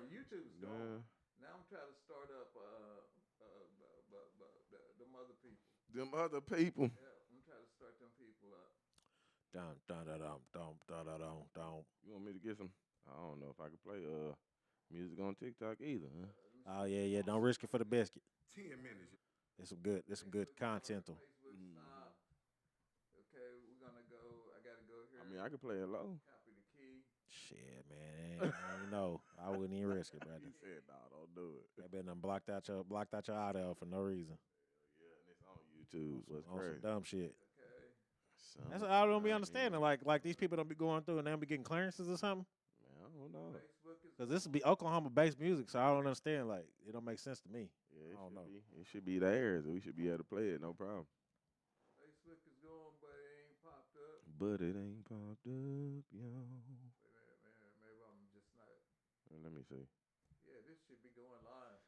YouTube's gone. Now I'm trying to start up them other people. Them other people. Yeah, I'm trying to start them people up. Dum dum dum dum dum dum dum dum. You want me to get some? I don't know if I can play music on TikTok either, huh? Let me Oh see. yeah, yeah. Don't risk it for the biscuit. 10 minutes. There's some good Facebook on. content. Facebook Mm. stop. Okay, we're gonna go. I gotta go I here. mean, I can play it low. Copy the key. Shit, man. You know, I wouldn't even risk it, brother. He said, "No, don't do it." That been done blocked out your audio for no reason. Yeah, and it's on YouTube. What's On some crazy? dumb shit. Okay. That's what I don't be Summertime understanding. here. Like these people don't be going through and they don't be getting clearances or something. Man, I don't know. Facebook is. Cause this would be Oklahoma based music, so I don't understand. Like it don't make sense to me. Yeah, I don't know. it should be theirs. We should be able to play it, no problem. Facebook is going, but it ain't popped up. But it ain't popped up, yo. Maybe I'm just not. Let me see. Yeah, this should be going live.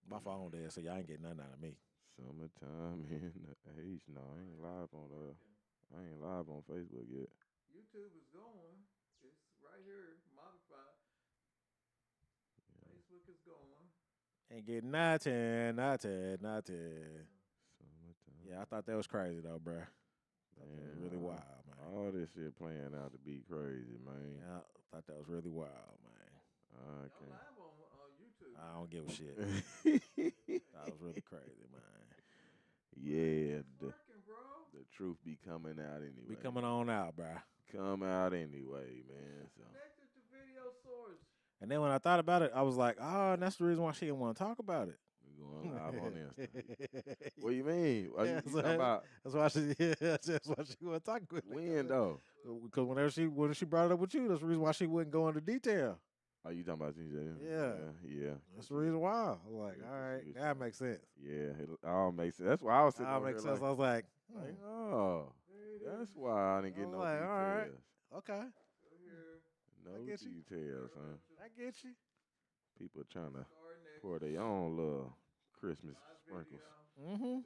My phone there, so y'all ain't getting nothing out of me. Summertime in the H. No, I ain't live on I ain't live on Facebook yet. YouTube is going. It's right here, modified. Yeah. Facebook is going. Ain't getting nothing, nothing. Summertime. Yeah, I thought that was crazy though, bruh. Man, Really wild, man. All this shit playing out to be crazy, man. Yeah, I thought that was really wild, man. Y'all Okay. live on YouTube. I don't give a shit. That was really crazy, man. Yeah, It's working, bro. the truth be coming out anyway. Be coming on out, bruh. Come out anyway, man. So Connected to video source. And then when I thought about it, I was like, oh, and that's the reason why she didn't want to talk about it. we going live on Insta. What do you mean? Are Yeah, you talking about that's why she. Yeah, that's why she wasn't talking with me. when though? Because when she brought it up with you, that's the reason why she wouldn't go into detail. Are you talking about TJ? Yeah. Yeah. That's the reason why. I was like, Yeah, all right, she- that makes sense. Yeah, it all makes sense. That's why I was sitting That over makes here sense. I was like, like, oh, There it that's is. why I didn't get I'm no like, all right. details. okay, Go here. No get you. details, huh? I get you. People trying to Start next. pour their own little Christmas Live sprinkles. video. Mm-hmm.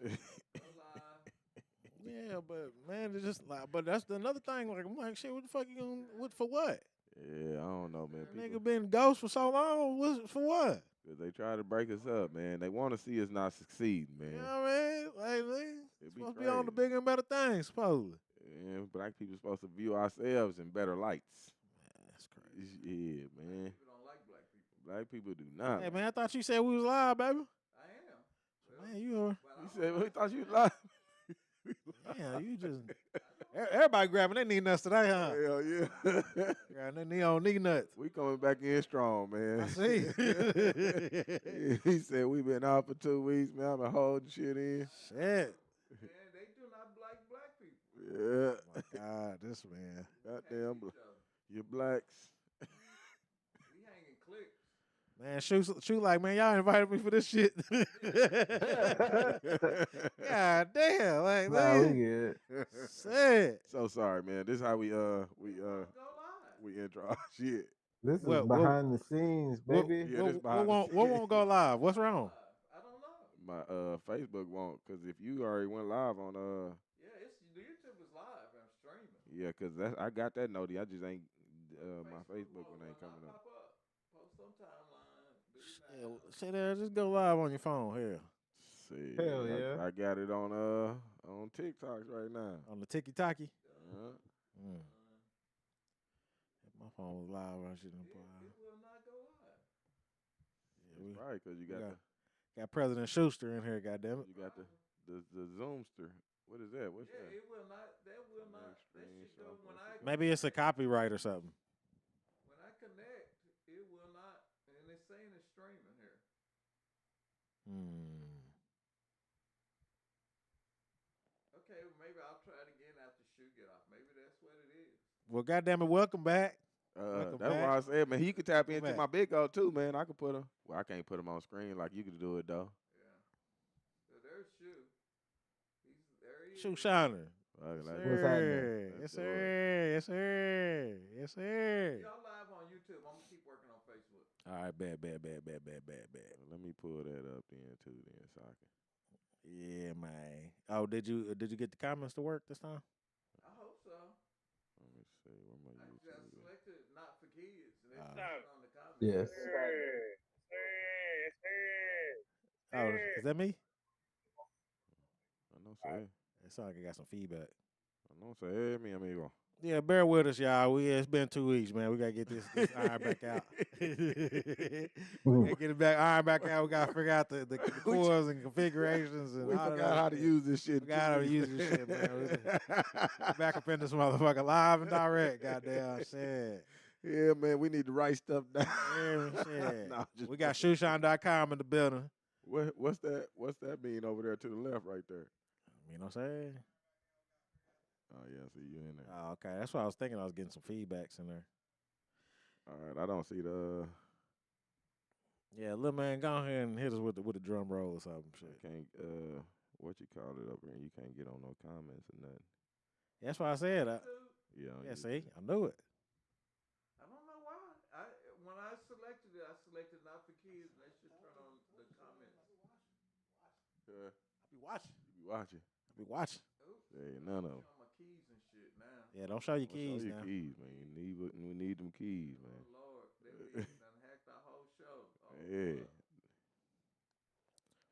Go live. Yeah, but man, it's just like, but that's another thing. Like, I'm like, shit, what the fuck you gonna, what for what? Yeah, I don't know, man. Nigga People, been ghost for so long. For what? 'cause they try to break us up, man. They want to see us not succeed, man. You know what I mean? Like, nigga, It'd be supposed to be on the crazy. bigger and better things, supposedly. And black people supposed to view ourselves in better lights. That's crazy. Yeah, man. People don't like black people. Black people do not. Hey, man, I thought you said we was live, baby. I am. Well, Man, you are. but You I said don't we thought you lied. Yeah, you just. Everybody grabbing their knee nuts today, huh? Hell yeah. Grabbing their knee on knee nuts. We coming back in strong, man. I see. He said we been out for 2 weeks, man. I've been holding shit in. Shit. Man, they do not like black people. Yeah. Oh my God, this man. Goddamn, Each other. you blacks. We hanging clicks. Man, shoot like, man, y'all invited me for this shit. God damn, like, Nah, we man. good. Shit. So sorry, man. This how we Go live. intro our shit. This is What- behind the scenes, What, baby. Yeah, what, this what behind the won't, what won't go live? What's wrong? Live. I don't know. My Facebook won't, cause if you already went live on Yeah, it's the YouTube is live. I'm streaming. yeah, cause I got that noti. I just ain't my Facebook will one ain't not coming up. pop up. Post on timeline. Do Yeah, now. sit there, just go live on your phone here. See, Hell yeah. I got it on TikToks right now. On the Tiki Taki. Yeah. Mm. If my phone was live, I shouldn't It will not go live. Yeah, we Right, cause you got got- got President Schuster in here, goddammit. you got the Zoomster. What is that? What's Yeah, that? it will not. That will not. That Extreme should go when I Maybe it's a copyright or something. when I connect. It will not. And it's saying it's streaming here. Hmm. Okay, well, maybe I'll try it again after shoe get off. Maybe that's what it is. Well, goddamn it, welcome back. That's Welcome why I said, man, he could tap into back. my big O too, man. I could put him. Well, I can't put him on screen like you could do it though. Yeah. So there's shoe. There he is. Shoe shiner. Like, Yes, like, What's happening? sir. Yes, do it. sir. Yes, sir. Yes, sir. Y'all live on YouTube. I'm gonna keep working on Facebook. All right, bad. Let me pull that up then too, then so I can. Yeah, man. Oh, did you get the comments to work this time? I hope so. Let me see where my I YouTube. Is. selected not for kids. And it's Ah. not on the comments. Yes. Oh, is that me? I know, say. It sounds like I got some feedback. I know, say, mi amigo. Yeah, bear with us, y'all. It's been 2 weeks, man. We gotta get this iron back out. We gotta get it back, iron back out. We gotta figure out the cores and configurations and We all forgot that how to shit. use this shit. Forgot how to use this shit, man. We back up in this motherfucker live and direct. Goddamn shit. Yeah, man, we need to write stuff down. Yeah, shit. Nah, just We got shoeshine.com in the building. what's that? What's that mean over there to the left, right there? You know what I'm saying? Oh yeah, I see you in there. Oh, okay. That's what I was thinking. I was getting some feedbacks in there. All right, I don't see the. Yeah, little man, go ahead and hit us with the drum roll or something. I Shit. can't. What you call it up here? You can't get on no comments or nothing. That's what I said. Yeah. Yeah, see, I knew it. I don't know why. When I selected it, I selected not for kids. That should turn on the comments. Yeah. I be watching. You be watching. I be watching. Oops. There ain't none of them. Show my keys and shit now. Yeah, don't show your Don't show keys your now. keys, man. We need them keys, man. Oh Lord, they done hacked our whole show. Oh, Yeah. Lord.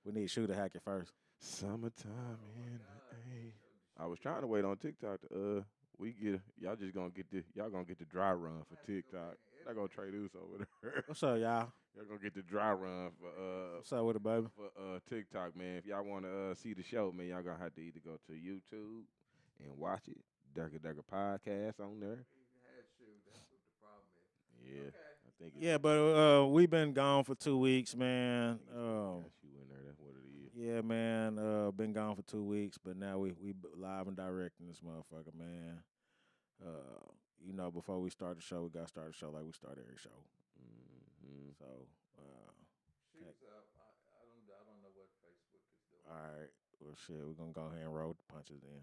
We need Shoe to hack it first. Summertime Oh, in God. the A. I was trying to wait on TikTok to y'all just gonna get the dry run for TikTok. Not gonna trade this over there. What's up, y'all? Y'all gonna get the dry run What's up with it, baby? for TikTok, man. If y'all wanna see the show, man, y'all gonna have to either go to YouTube and watch it. Durka Durka podcast on there. He had shoe. That's what the problem is. Yeah. Okay. I think Yeah, but we've been gone for 2 weeks, man. got you in there. That's what it is. Yeah, man. Been gone for 2 weeks, but now we live and direct in this motherfucker, man. You know, before we start the show, we gotta start the show like we start every show. Mm-hmm. So, Shoes up. I don't know what Facebook is doing. all right. Well, shit, we're gonna go ahead and roll the punches then.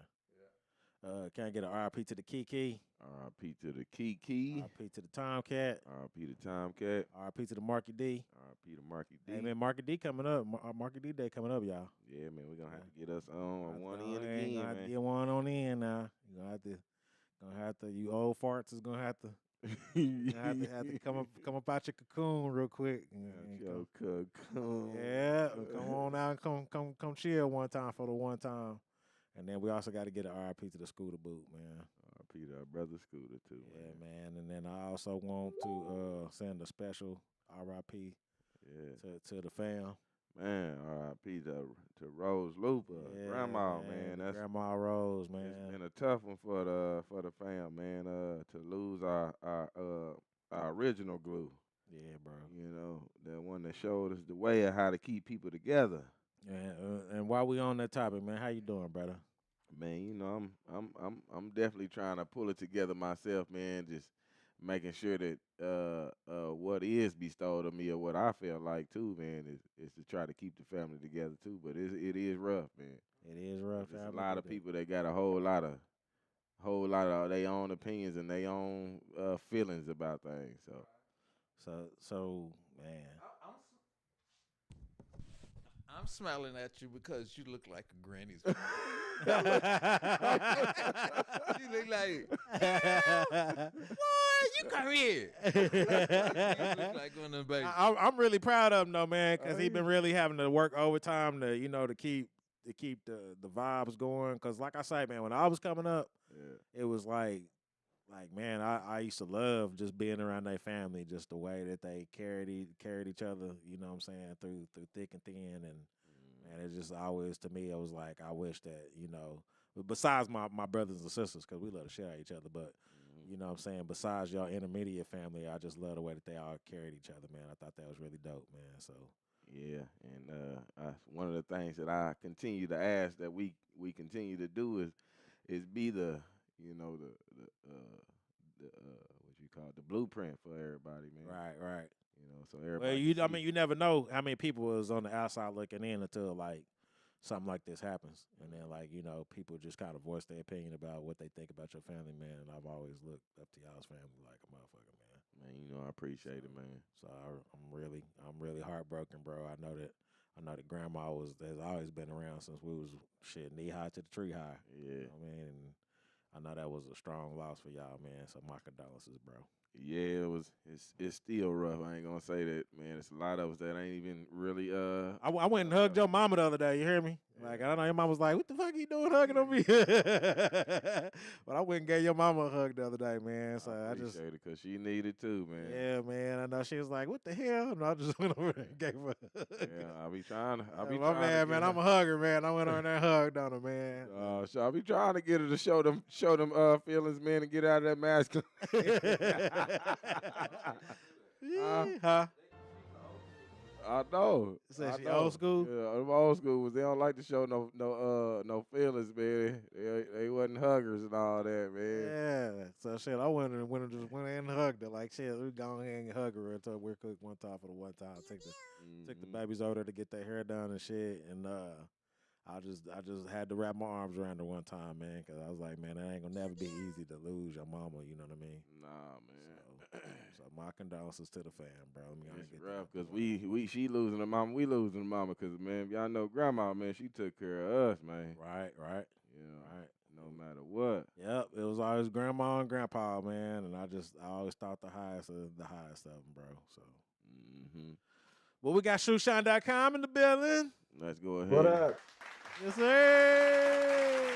Yeah. Can I get an RIP to the Kiki? R.I.P. to the Kiki. RIP to the Tomcat. R.I.P. to Tomcat. RIP to the Marky D. R.I.P. to Marky D. Hey, man, Marky D coming up. Marky D Day coming up, y'all. Yeah, man, we're gonna have to get us on one Go end ahead, again, gonna have to man. get one on in now. You're gonna have to. You old farts is gonna have to. Have to come up out your cocoon real quick. Yo, cocoon. Yeah, come on out, come chill one time for the one time, and then we also got to get an RIP to the Scooter boot, man. R.I.P. to our brother Scooter too. Yeah, man, and then I also want to send a special RIP Yeah. to the fam. Man, R.I.P. to Rose Looper, Yeah, grandma, man. That's Grandma Rose, man. it's been a tough one for the fam, man. To lose our original glue. Yeah, bro. You know, the one that showed us the way of how to keep people together. And while we on that topic, man, how you doing, brother? Man, you know, I'm definitely trying to pull it together myself, man. Just making sure that what is bestowed on me or what I feel like too, man, is to try to keep the family together too. But it is rough, man. It is rough. There's a lot of people that got a whole lot of their own opinions and their own feelings about things. So man. I'm smiling at you because you look like a granny's. You look like, boy, you come here. You look like one of them babies. I'm really proud of him though, man, because he been really having to work overtime to keep the vibes going. Because like I say, man, when I was coming up, it was like man, I used to love just being around their family, just the way that they carried each other. You know what I'm saying, through thick and thin, and man, it just always to me, it was like I wish that besides my brothers and sisters, because we love to share each other, but. You know what I'm saying? Besides y'all intermediate family, I just love the way that they all carried each other, man. I thought that was really dope, man. So Yeah, and one of the things that I continue to ask that we continue to do is be the what you call it, the blueprint for everybody, man. right. You know, so everybody. Well, you never know how many people is on the outside looking in until like something like this happens, and then people just kind of voice their opinion about what they think about your family, man. And I've always looked up to y'all's family like a motherfucker, man. Man, you know I appreciate it, man. So I'm really heartbroken, bro. I know that grandma has always been around since we was knee high to the tree high. Yeah, You know what I mean, and I know that was a strong loss for y'all, man. So my condolences, bro. Yeah, it's still rough. I ain't gonna say that, man. It's a lot of us that ain't even really I went and hugged your mama the other day. You hear me? Like, I don't know. Your mama was like, "What the fuck you doing hugging on me?" But I went and gave your mama a hug the other day, man. So I I just, appreciate it because she needed too, man. yeah, man. I know she was like, "What the hell?" And I just went over there and gave her a hug. Yeah, I be trying to. I be My trying man, to man, get I'm a hugger, man. I went over there and hugged on her, man. so I be trying to get her to show them feelings, man, and get out of that masculine. Huh? I know. Said I she know. old school? Yeah, them old school ones. They don't like to show no feelings, man. They wasn't huggers and all that, man. Yeah. So shit, I went and just went in and hugged her. Like shit, we go ahead and hug her until we're cooked one time for the one time. Took the babies over there to get their hair done and shit, and I just had to wrap my arms around her one time, man, because I was like, man, it ain't gonna never be easy to lose your mama. You know what I mean? Nah, man. So my condolences to the fam, bro. Let me go It's get rough that. because she losing her mama, we losing her mama. Because man, y'all know grandma, man, she took care of us, man. Right. Yeah, Right. no matter what. Yep, it was always grandma and grandpa, man, and I always thought the highest of them, bro. So, well, we got shoeshine.com in the building. Let's go ahead. What up? Yes, sir.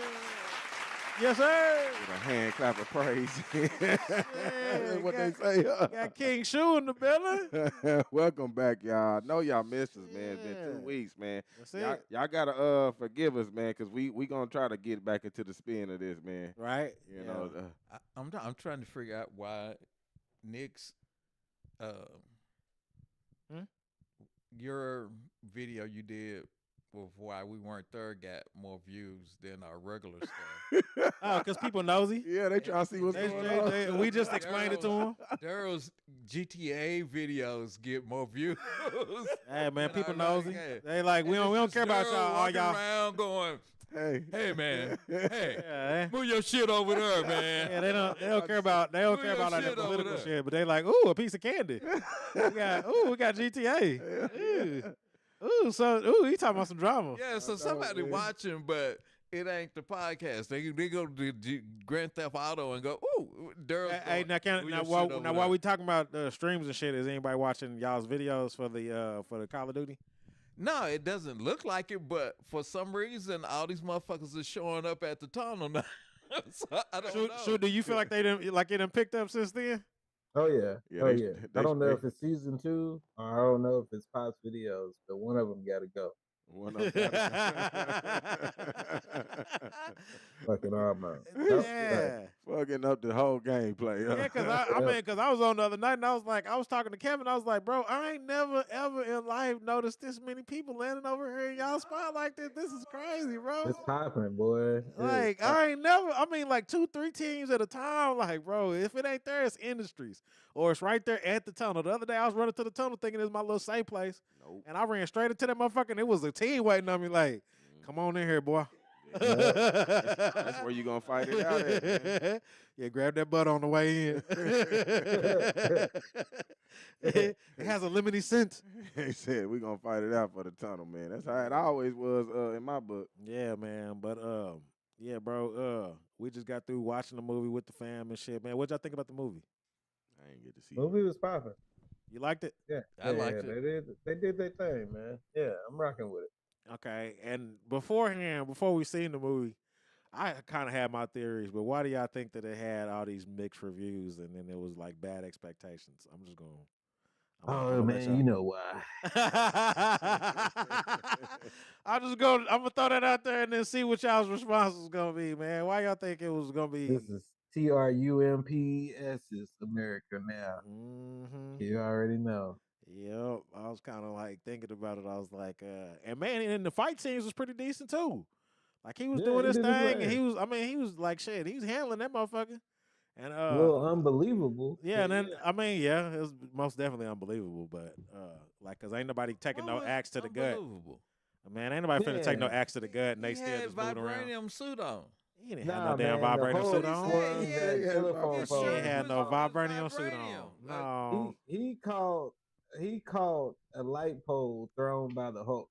Yes, sir. With a hand clap of praise. Yeah, That's what they say. Got King Shoe in the building. Welcome back, y'all. I know y'all missed us, man. It's been Yeah. 2 weeks, man. That's it. Y'all gotta forgive us, man, because we gonna try to get back into the spin of this, man. Right. You know. I'm trying to figure out why Nick's your video you did with why we weren't third got more views than our regular stuff. Oh, because people nosy. Yeah, they trying to see what's going on. We just explained it to them. Daryl's GTA videos get more views. Hey, man, people than our nosy. regular. They like, we don't care about Daryl y'all. All walking y'all. around going, hey man, hey, Yeah, move your shit over there, man. yeah, they don't care about like that shit over political there. shit, but they like, ooh, a piece of candy. we got GTA. Ooh, he talking about some drama. Yeah, so somebody watching, but it ain't the podcast. They go to Grand Theft Auto and go, ooh, Daryl. Hey, now while we talking about streams and shit, is anybody watching y'all's videos for the Call of Duty? No, it doesn't look like it, but for some reason, all these motherfuckers are showing up at the tunnel now. So I don't know. So do you feel like it done picked up since then? Oh yeah. Yeah, I don't know if it's season 2 or I don't know if it's Pop's videos, but one of them got to go. One of them Fucking arm out. Yeah. fucking up the whole gameplay. Yeah, because I was on the other night and I was talking to Kevin. I was like, bro, I ain't never ever in life noticed this many people landing over here in y'all spot like this. This is crazy, bro. It's popping, boy. Like I ain't never. I mean, like 2-3 teams at a time. Like, bro, if it ain't there, it's Industries or it's right there at the tunnel. The other day I was running to the tunnel thinking it was my little safe place, and I ran straight into that motherfucker. And it was a team waiting on me. Like, come on in here, boy. That's where you gonna fight it out at, man. Yeah, grab that butt on the way in. It has a limited scent. They said we gonna fight it out for the tunnel, man. That's how it always was in my book. Yeah, man. But yeah, bro. We just got through watching the movie with the fam and shit, man. What y'all think about the movie? I ain't get to see Movie was popping. You liked it? Yeah, I liked it. They did their thing, man. Yeah, I'm rocking with it. Okay. And before we seen the movie, I kind of had my theories, but why do y'all think that it had all these mixed reviews and then it was like bad expectations? I'm just going. Oh man, you know why? I'm gonna throw that out there and then see what y'all's response is gonna be, man. Why y'all think it was gonna be? This is TRUMPS is America now. Mm-hmm. You already know. Yep. I was kind of like thinking about it. I was like, and man, and the fight scenes was pretty decent too. Like he was doing his thing, and he was like shit. He was handling that motherfucker. And well, unbelievable. yeah, and then it was most definitely unbelievable. But like, cause ain't nobody taking no axe to the gut. Man, ain't nobody finna take no axe to the gut, and they still just moving around. Vibranium suit on. He didn't have no damn vibranium suit on. He He had no vibranium suit on. No. He called a light pole thrown by the Hulk.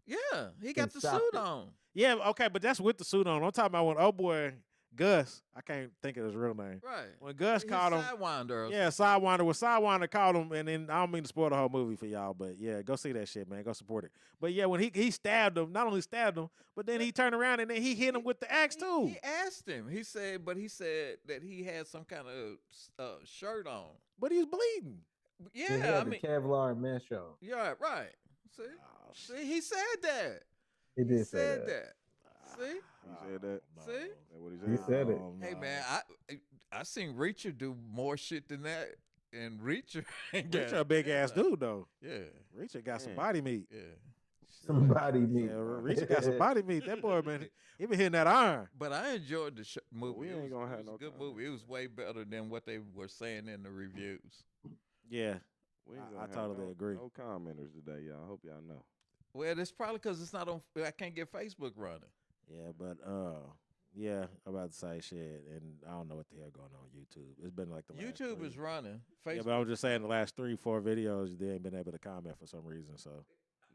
Yeah, he got the stopped suit it. on. Yeah, okay, but that's with the suit on. I'm talking about when old boy Gus. I can't think of his real name. Right. When Gus His called him, Sidewinder. yeah, Sidewinder. When Sidewinder called him, and then I don't mean to spoil the whole movie for y'all, but yeah, go see that shit, man. Go support it. But yeah, when he stabbed him, not only stabbed him, but then he turned around and then he hit him with the axe too. He asked him. He said that he had some kind of shirt on. But he was bleeding. He Yeah, had I the mean, Kevlar mesh on. yeah, right. See, Oh, see, he said that. He He did say said that. that. See, He said that. See? Is that what he said? He said it. hey man, I seen Reacher do more shit than that, and Reacher ain't got- Reacher a big ass dude though. Yeah, Reacher got some Man. body meat. yeah. Somebody meet. Yeah, Reacher got some body meat. That boy, man, he been hitting that iron. But I enjoyed the movie. we It ain't was- gonna it have was no a good comment. movie. It was way better than what they were saying in the reviews. Yeah, We ain't I gonna have totally agree. No commenters today, y'all. I hope y'all know. Well, it's probably because it's not on. I can't get Facebook running. yeah, but yeah, I'm about to say shit, and I don't know what the hell going on YouTube. It's been like the last YouTube three. is running. Yeah, Facebook. but I'm just saying the last 3-4 videos they ain't been able to comment for some reason. So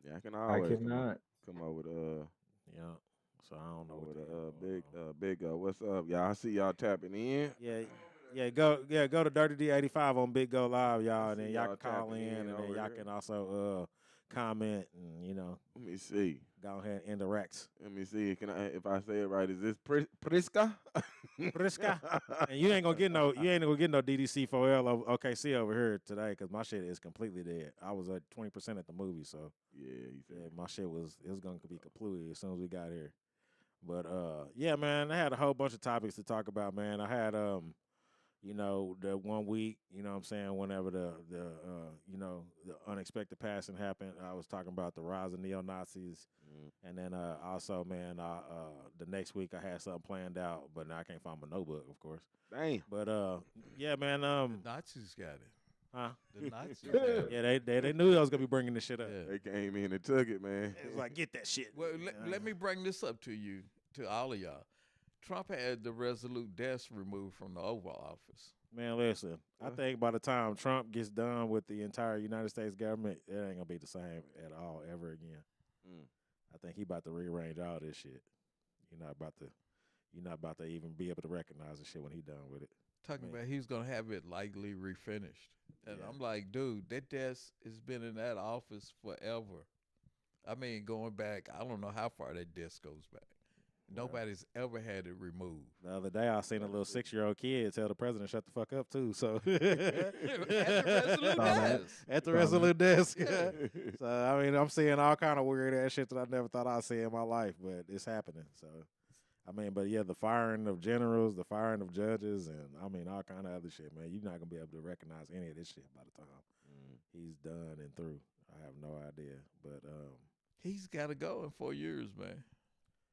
Yeah, I can I always cannot. come over to yeah, so I don't know over what the to hell big going on. big what's up, y'all? I see y'all tapping in. Go to Dirty D85 on Big Go Live, y'all, and see then y'all y'all can call tapping in, in and then over y'all here. can also comment and Let me see. go ahead and interact. Let me see. Can I, if I say it right, is this Priska? Priska. And you ain't gonna get no DDC4L over OKC over here today because my shit is completely dead. I was at 20% at the movie, so Yeah, he said. yeah, my shit was gonna be completely as soon as we got here. But yeah, man, I had a whole bunch of topics to talk about, man. I had the 1 week, you know what I'm saying, whenever the unexpected passing happened, I was talking about the rise of neo-Nazis. And then also, man, the next week I had something planned out, but now I can't find my notebook, of course. Damn. But yeah, man, The Nazis got it. huh? The Nazis got it. Yeah, they knew I was gonna be bringing this shit up. Yeah. They came in and took it, man. It was like, get that shit. Well, let me bring this up to you, to all of y'all. Trump had the resolute deaths removed from the Oval Office. Man, listen, I think by the time Trump gets done with the entire United States government, it ain't gonna be the same at all ever again. Mm. I think he about to rearrange all this shit. You're not about to even be able to recognize the shit when he done with it. Talking Man. about he's gonna have it likely refinished, and Yeah. I'm like, dude, that desk has been in that office forever. I mean, going back, I don't know how far that desk goes back. Nobody's ever had it removed. The other day, I seen a little 6-year-old kid tell the president shut the fuck up too. So At the resolute Saw that. desk. at the Saw resolute desk. So I mean, I'm seeing all kind of weird ass shit that I never thought I'd see in my life, but it's happening. So I mean, but yeah, the firing of generals, the firing of judges, and I mean all kind of other shit, man. You're not gonna be able to recognize any of this shit by the time he's done and through. I have no idea, but He's got to go in 4 years, man.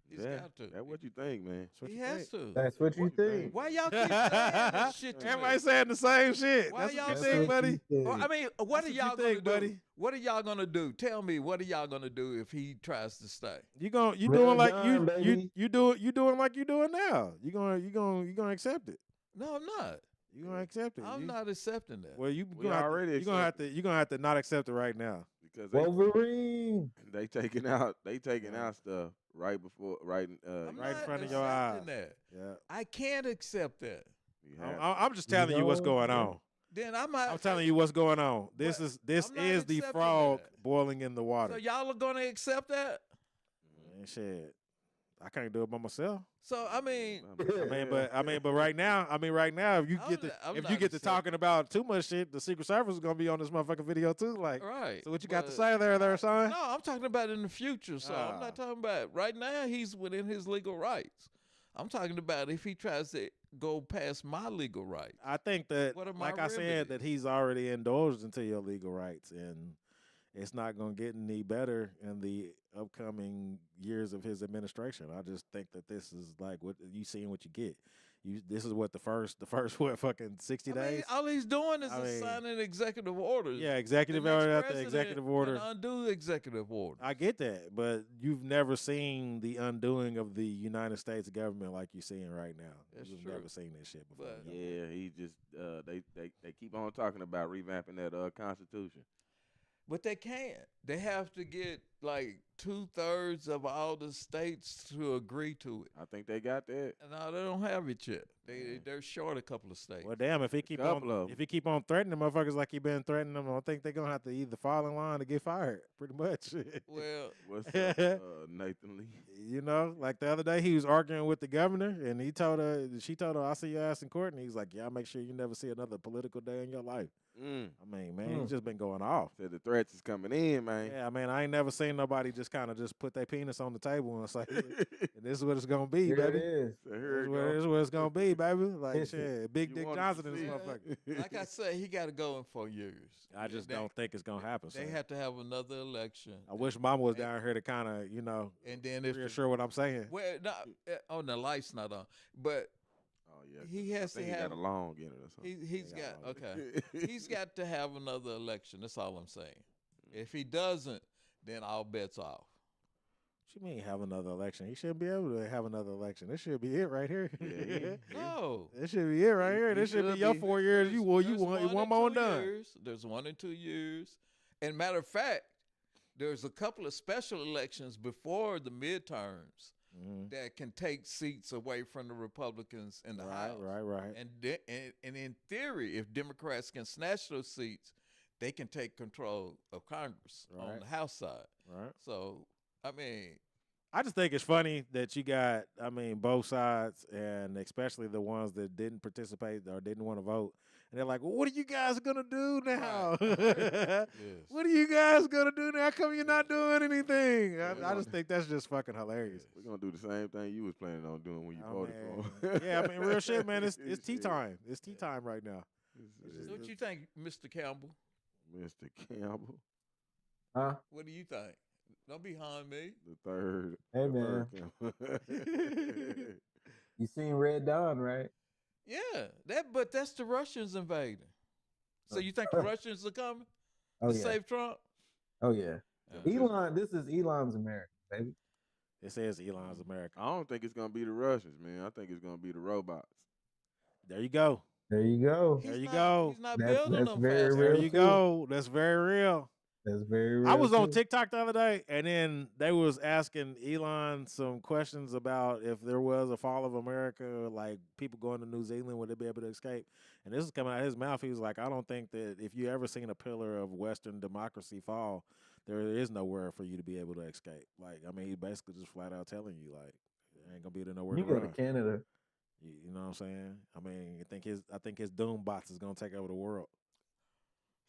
He's Yeah, got to. that's what you think, man. that's what He you has think. to. That's what you What you think. think? Why y'all keep saying this shit to Everybody me? saying the same shit. Why That's y'all what you That's think, what buddy. you think. Well, I mean, what That's are what you y'all think, gonna do? buddy. What are y'all gonna do? Tell me, what are y'all gonna do if he tries to stay? You Red doing like John, baby. you doing like you doing now. You gonna accept it. No, I'm not. You gonna accept it. I'm not accepting that. Well, We you're gonna have to not accept it right now. Because Wolverine. they taking out stuff right before I'm right in not front of your accepting eyes. that. Yeah. I can't accept that. You have I'm just telling you what's know, going yeah. on. Then I'm not. I'm telling you what's going on. This But is I'm not the accepting frog that. boiling in the water. So y'all are gonna accept that? Man, shit. I can't do it by myself. So I mean, But right now, if you I'm get to not- I'm if not you get to accepting- talking about too much shit, the Secret Service is gonna be on this motherfucking video too. Like, right? so what you got to but- say there, son? No, I'm talking about in the future. So I'm Ah. not talking about right now. He's within his legal rights. I'm talking about if he tries to go past my legal rights. I think that, What are my like I said, remedies? that he's already indulged into your legal rights, and it's not going to get any better in the upcoming years of his administration. I just think that this is like what you seeing what you get. This is what the first what fucking 60 I mean, days. all he's doing is I mean, signing executive orders. Yeah, The executive next order after president executive order. can undo executive order. I get that, but you've never seen the undoing of the United States government like you're seeing right now. That's You've true. never seen that shit before. But- Yeah, he just they keep on talking about revamping that Constitution. But they can't. They have to get like 2/3 of all the states to agree to it. I think they got that. And now they don't have it yet. They're short a couple of states. Well, damn, if he keep couple of on 'em. if he keep on threatening motherfuckers like he been threatening them, I think they're gonna have to either fall in line or get fired. Pretty much. Well, What's up, Nathan Lee? You know, like the other day he was arguing with the governor, and she told her, "I'll see your ass in court." And he's like, "Yeah, I'll make sure you never see another political day in your life." Mm. I mean, man, he's just been going off. Said the threats is coming in, man. Yeah, I mean, I ain't never seen nobody just kind of just put their penis on the table and say, and "This is what it's gonna be, Here baby. it is. So This here is it what, goes. this is what it's gonna be, baby." Like shit, Big You Dick wanted Johnson to and this see motherfucker. like I said, he got to go in 4 years. I just They- don't think it's gonna happen. They son. have to have another election. I wish Mama was down here to kind of, And then if the- reassure what I'm saying. well, no, oh, the light's not on, but Oh yeah. he has I think to he have. got a long in it or something. He's Yeah, got I okay. He's got to have another election. That's all I'm saying. If he doesn't, then all bets off. What you mean have another election? He shouldn't be able to have another election. This should be it right here. Yeah, No. This should be it right here. He This should be should your be. 4 years. You There's want one and more 2 done. years. There's 1 and 2 years. And matter of fact, there's a couple of special elections before the midterms Mhm. that can take seats away from the Republicans in the House. Right. And in theory, if Democrats can snatch those seats, they can take control of Congress on Right. the House side. Right. So, I mean, I just think it's funny that you got, both sides, and especially the ones that didn't participate or didn't want to vote. And they're like, well, what are you guys going to do now? yes. What are you guys going to do now? How come you're not doing anything? I just think that's just fucking hilarious. We're gonna do the same thing you was planning on doing when you Oh, voted man. for him. Yeah, real shit, man. It's tea Shit. time. It's tea time right now. So what you think, Mr. Campbell? Mr. Campbell, Huh? What do you think? Don't be behind me. the third. Hey, the man. third Campbell. You seen Red Dawn, right? Yeah, but that's the Russians invading. So you think the Russians are coming Oh to yeah. save Trump? Oh yeah. Uh, Elon, this is Elon's America, baby. It says Elon's America. I don't think it's gonna be the Russians, man. I think it's gonna be the robots. There you go. There you go. There you go. He's not That's- building that's them very fast. real. There you too. go. That's very real. That's very real. I was on too. TikTok the other day, and then they was asking Elon some questions about if there was a fall of America, like people going to New Zealand, would they be able to escape? And this is coming out of his mouth. He was like, I don't think that if you ever seen a pillar of Western democracy fall, there is nowhere for you to be able to escape. Like, he basically just flat out telling you, like, there ain't gonna be nowhere You to go run. to Canada. You know what I'm saying? I think his doom bots is gonna take over the world.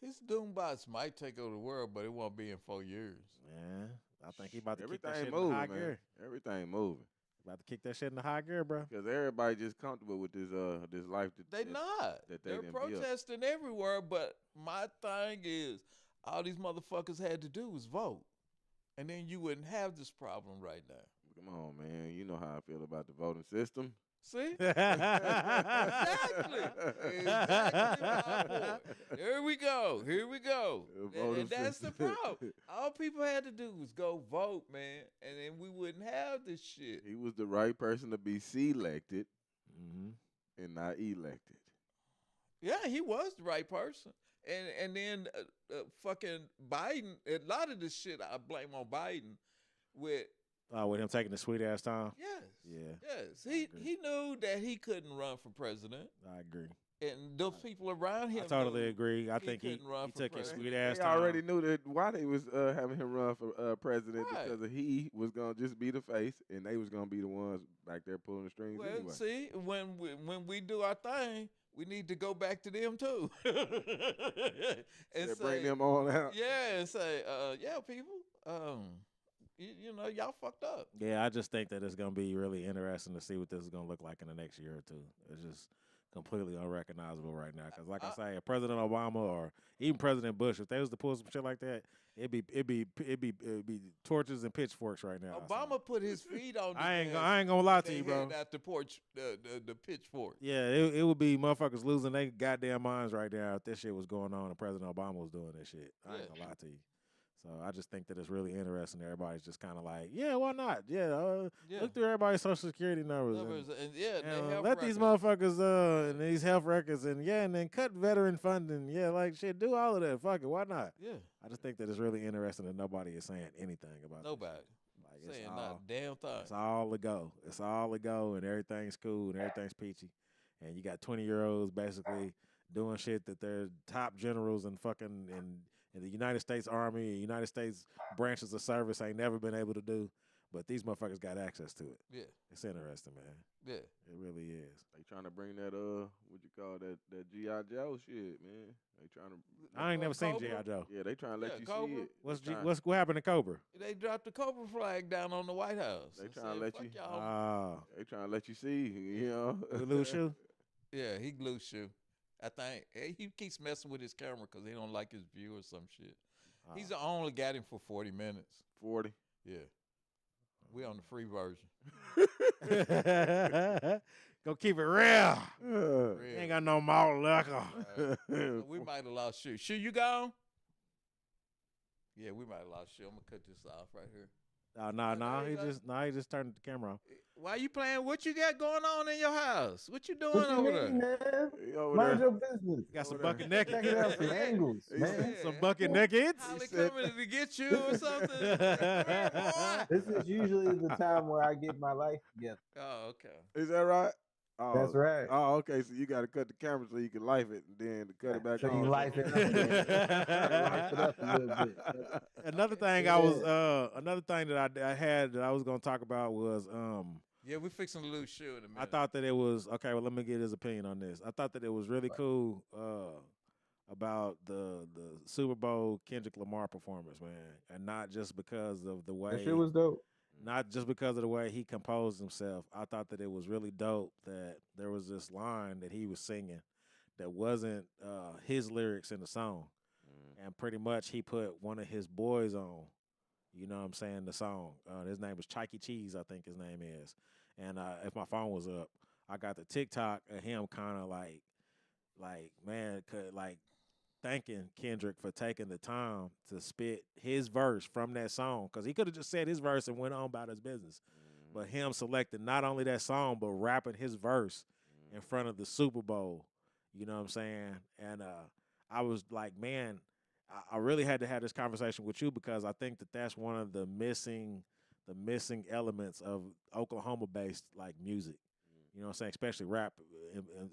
His doombots might take over the world, but it won't be in 4 years. Man, I think he about to kick that Everything shit in the high moving, man. gear. Everything moving. About to kick that shit in the high gear, bro. Because everybody just comfortable with this this life that They not. that they They're done built. protesting everywhere, but my thing is, all these motherfuckers had to do was vote. And then you wouldn't have this problem right now. Come on, man. You know how I feel about the voting system. See? Exactly. Exactly my point. Here we go. And that's the problem. All people had to do was go vote, man, and then we wouldn't have this shit. He was the right person to be selected Mm-hmm. and not elected. Yeah, he was the right person. And then fucking Biden, a lot of this shit I blame on Biden with, With him taking the sweet ass time. yes. Yeah, Yes. I He agree. knew that he couldn't run for president. I agree. And those people around him I totally knew. agree. I he think he couldn't run for took his president. sweet ass They time. already knew that why they was having him run for president Right. because he was gonna just be the face and they was gonna be the ones back there pulling the strings Well, anyway. see, when we do our thing, we need to go back to them too. And They say, bring them on out. yeah, and say, yeah, people, you know, y'all fucked up. Yeah, I just think that it's gonna be really interesting to see what this is gonna look like in the next year or two. It's just completely unrecognizable right now. Because, like I say, if President Obama or even President Bush, if they was to pull some shit like that, it'd be torches and pitchforks right now. Obama put his feet on. The I ain't gas gonna lie and to they you, bro. headed out the porch, the pitchfork. Yeah, it would be motherfuckers losing their goddamn minds right now if this shit was going on and President Obama was doing this shit. I ain't Yeah. gonna lie to you. So I just think that it's really interesting. Everybody's just kind of like, yeah, why not? Yeah, Yeah. look through everybody's social security numbers And yeah, they and health let these records. motherfuckers and these health records and yeah, and then cut veteran funding. Yeah, like shit, do all of that. Fuck it, why not? Yeah. I just think that it's really interesting that nobody is saying anything about this Nobody shit. Like saying not a damn thing. it's all to go. It's all to go, and everything's cool and everything's peachy. And you got 20-year-olds basically doing shit that their top generals and fucking in the United States Army, United States branches of service ain't never been able to do. But these motherfuckers got access to it. Yeah. It's interesting, man. Yeah. It really is. They trying to bring that what you call that GI Joe shit, man. They trying to. I ain't never seen Cobra? G.I. Joe. Yeah, they trying to let you Cobra. see it. What happened to Cobra? They dropped the Cobra flag down on the White House. They and trying to said, let "Fuck you- y'all." They trying to let you see, you know. Lulu shoe. Yeah, he glue shoe. I think he keeps messing with his camera because he don't like his view or some shit. He's only got him for 40 minutes. 40. Yeah. We on the free version. Go keep it real. Real. Ain't got no malt liquor. So we might have lost Shoe. Shoe, you gone? Yeah, we might have lost Shoe. I'm gonna cut this off right here. No. there you go. He just turned the camera off. Why you playing? What you got going on in your house? What you doing What you over mean, there? man? He over Mind there. your business. Got some Over there. bucket naked. Check it out some angles, He man. said- Some bucket nuggets. Holly said- coming to get you or something? Boy. This is usually the time where I get my life together. Oh, okay. Is that right? Oh, That's right. Oh, okay. So you got to cut the camera so you can life it, and then cut it back So on. you life it up again. Life it up a little bit. Another thing another thing that I had that I was gonna talk about was Yeah, we fixing to lose Shoe in a minute. I thought that it was okay. Well, let me get his opinion on this. I thought that it was really cool about the Super Bowl Kendrick Lamar performance, man, and not just because of the way That shit was dope. not just because of the way he composed himself. I thought that it was really dope that there was this line that he was singing that wasn't his lyrics in the song, and pretty much he put one of his boys on. You know what I'm saying? The song. His name was Chikey Cheese, I think his name is. And if my phone was up, I got the TikTok of him kind of like man, like thanking Kendrick for taking the time to spit his verse from that song because he could have just said his verse and went on about his business. But him selecting not only that song but rapping his verse in front of the Super Bowl. You know what I'm saying? And I was like, man, I really had to have this conversation with you because I think that that's one of the missing elements of Oklahoma-based like music. You know what I'm saying? Especially rap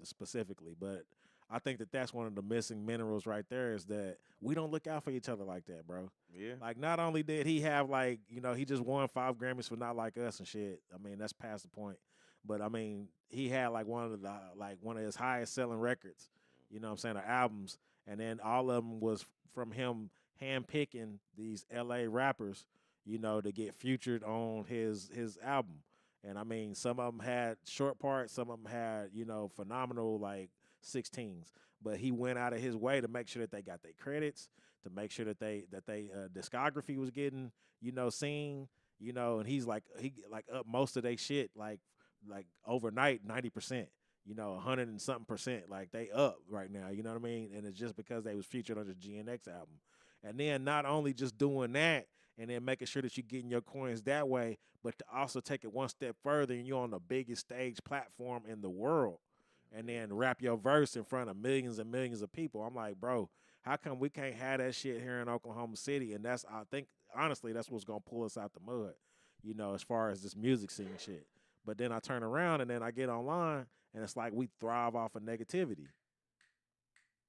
specifically. But I think that that's one of the missing minerals right there is that we don't look out for each other like that, bro. Yeah. Like, not only did he have, like, you know, he just won 5 Grammys for Not Like Us and shit. I mean, that's past the point. But, I mean, he had, like, one of his highest selling records, you know what I'm saying, or albums. And then all of them was from him handpicking these L.A. rappers, you know, to get featured on his album. And, I mean, some of them had short parts. Some of them had, you know, phenomenal, like, 16s, but he went out of his way to make sure that they got their credits, to make sure that they discography was getting, you know, seen, you know, and he up most of their shit like overnight 90%, you know, 100 and something percent, like they up right now, you know what I mean? And it's just because they was featured on the GNX album. And then not only just doing that and then making sure that you're getting your coins that way, but to also take it one step further and you're on the biggest stage platform in the world. And then rap your verse in front of millions and millions of people. I'm like, bro, how come we can't have that shit here in Oklahoma City? And I think, honestly, that's what's going to pull us out the mud, you know, as far as this music scene shit. But then I turn around and then I get online and it's like we thrive off of negativity.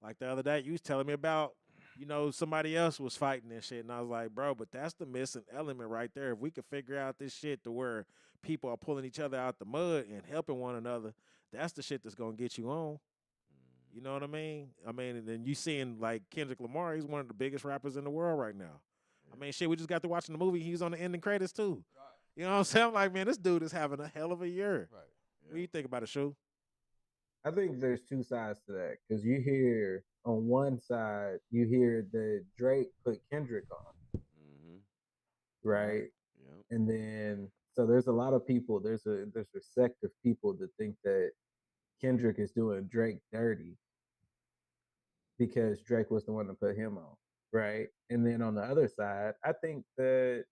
Like the other day, you was telling me about, you know, somebody else was fighting and shit. And I was like, bro, but that's the missing element right there. If we could figure out this shit to where people are pulling each other out the mud and helping one another, that's the shit that's going to get you on. You know what I mean? And then you seeing like Kendrick Lamar, he's one of the biggest rappers in the world right now. I mean, shit, we just got to watching the movie. He's on the ending credits too. Right. You know what I'm saying? I'm like, man, this dude is having a hell of a year. Right. What do you think about it, Shu? I think there's two sides to that because you hear on one side, you hear that Drake put Kendrick on, right? Yep. And then so there's a lot of people. There's a sect of people that think that Kendrick is doing Drake dirty because Drake was the one to put him on, right? And then on the other side, I think that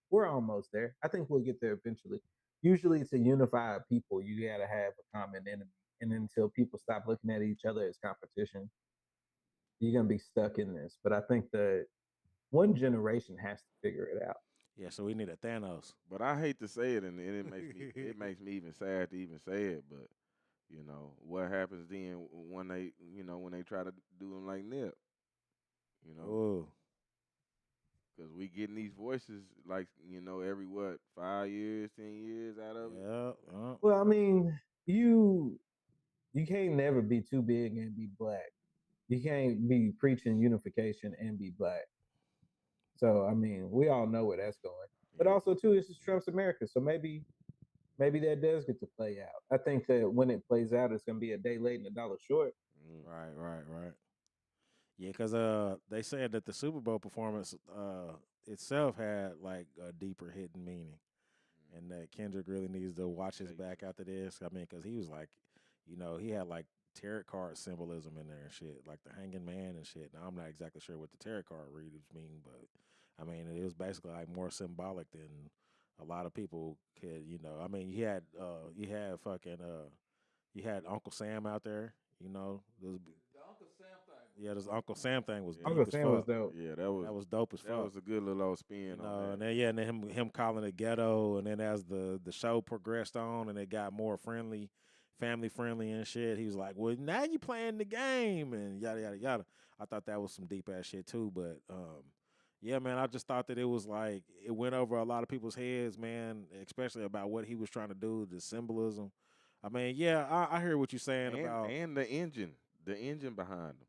we're almost there. I think we'll get there eventually. Usually, to unify a people, you got to have a common enemy. And until people stop looking at each other as competition, you're going to be stuck in this. But I think that one generation has to figure it out. Yeah, so we need a Thanos. But I hate to say it, and it makes me even sad to even say it. But what happens then when they try to do them like Nip, you know, Oh, because we getting these voices like every 5 years, 10 years out of it. yeah. Well, I mean, you can't never be too big and be black. You can't be preaching unification and be black. So I mean, we all know where that's going. But Yeah. also too, this is Trump's America. So maybe that does get to play out. I think that when it plays out, it's gonna be a day late and a dollar short. Mm. Right. Yeah, because they said that the Super Bowl performance itself had like a deeper hidden meaning, and that Kendrick really needs to watch his back after this. I mean, because he was like, he had like tarot card symbolism in there and shit, like the Hanging Man and shit. Now I'm not exactly sure what the tarot card readers mean, but I mean it was basically like more symbolic than a lot of people could. I mean you had Uncle Sam out there. Those The Uncle Sam thing. yeah, this Uncle Sam thing was Yeah. deep Uncle as Sam was fuck. dope. Yeah, That was dope as that fuck. was a good little old spin on And that. then him calling it ghetto, and then as the show progressed on and it got more friendly, family friendly and shit, he was like, "Well, now you playing the game," and yada yada yada. I thought that was some deep ass shit too, but yeah, man, I just thought that it was like it went over a lot of people's heads, man, especially about what he was trying to do, the symbolism. I mean, yeah, I hear what you're saying about And the engine behind them.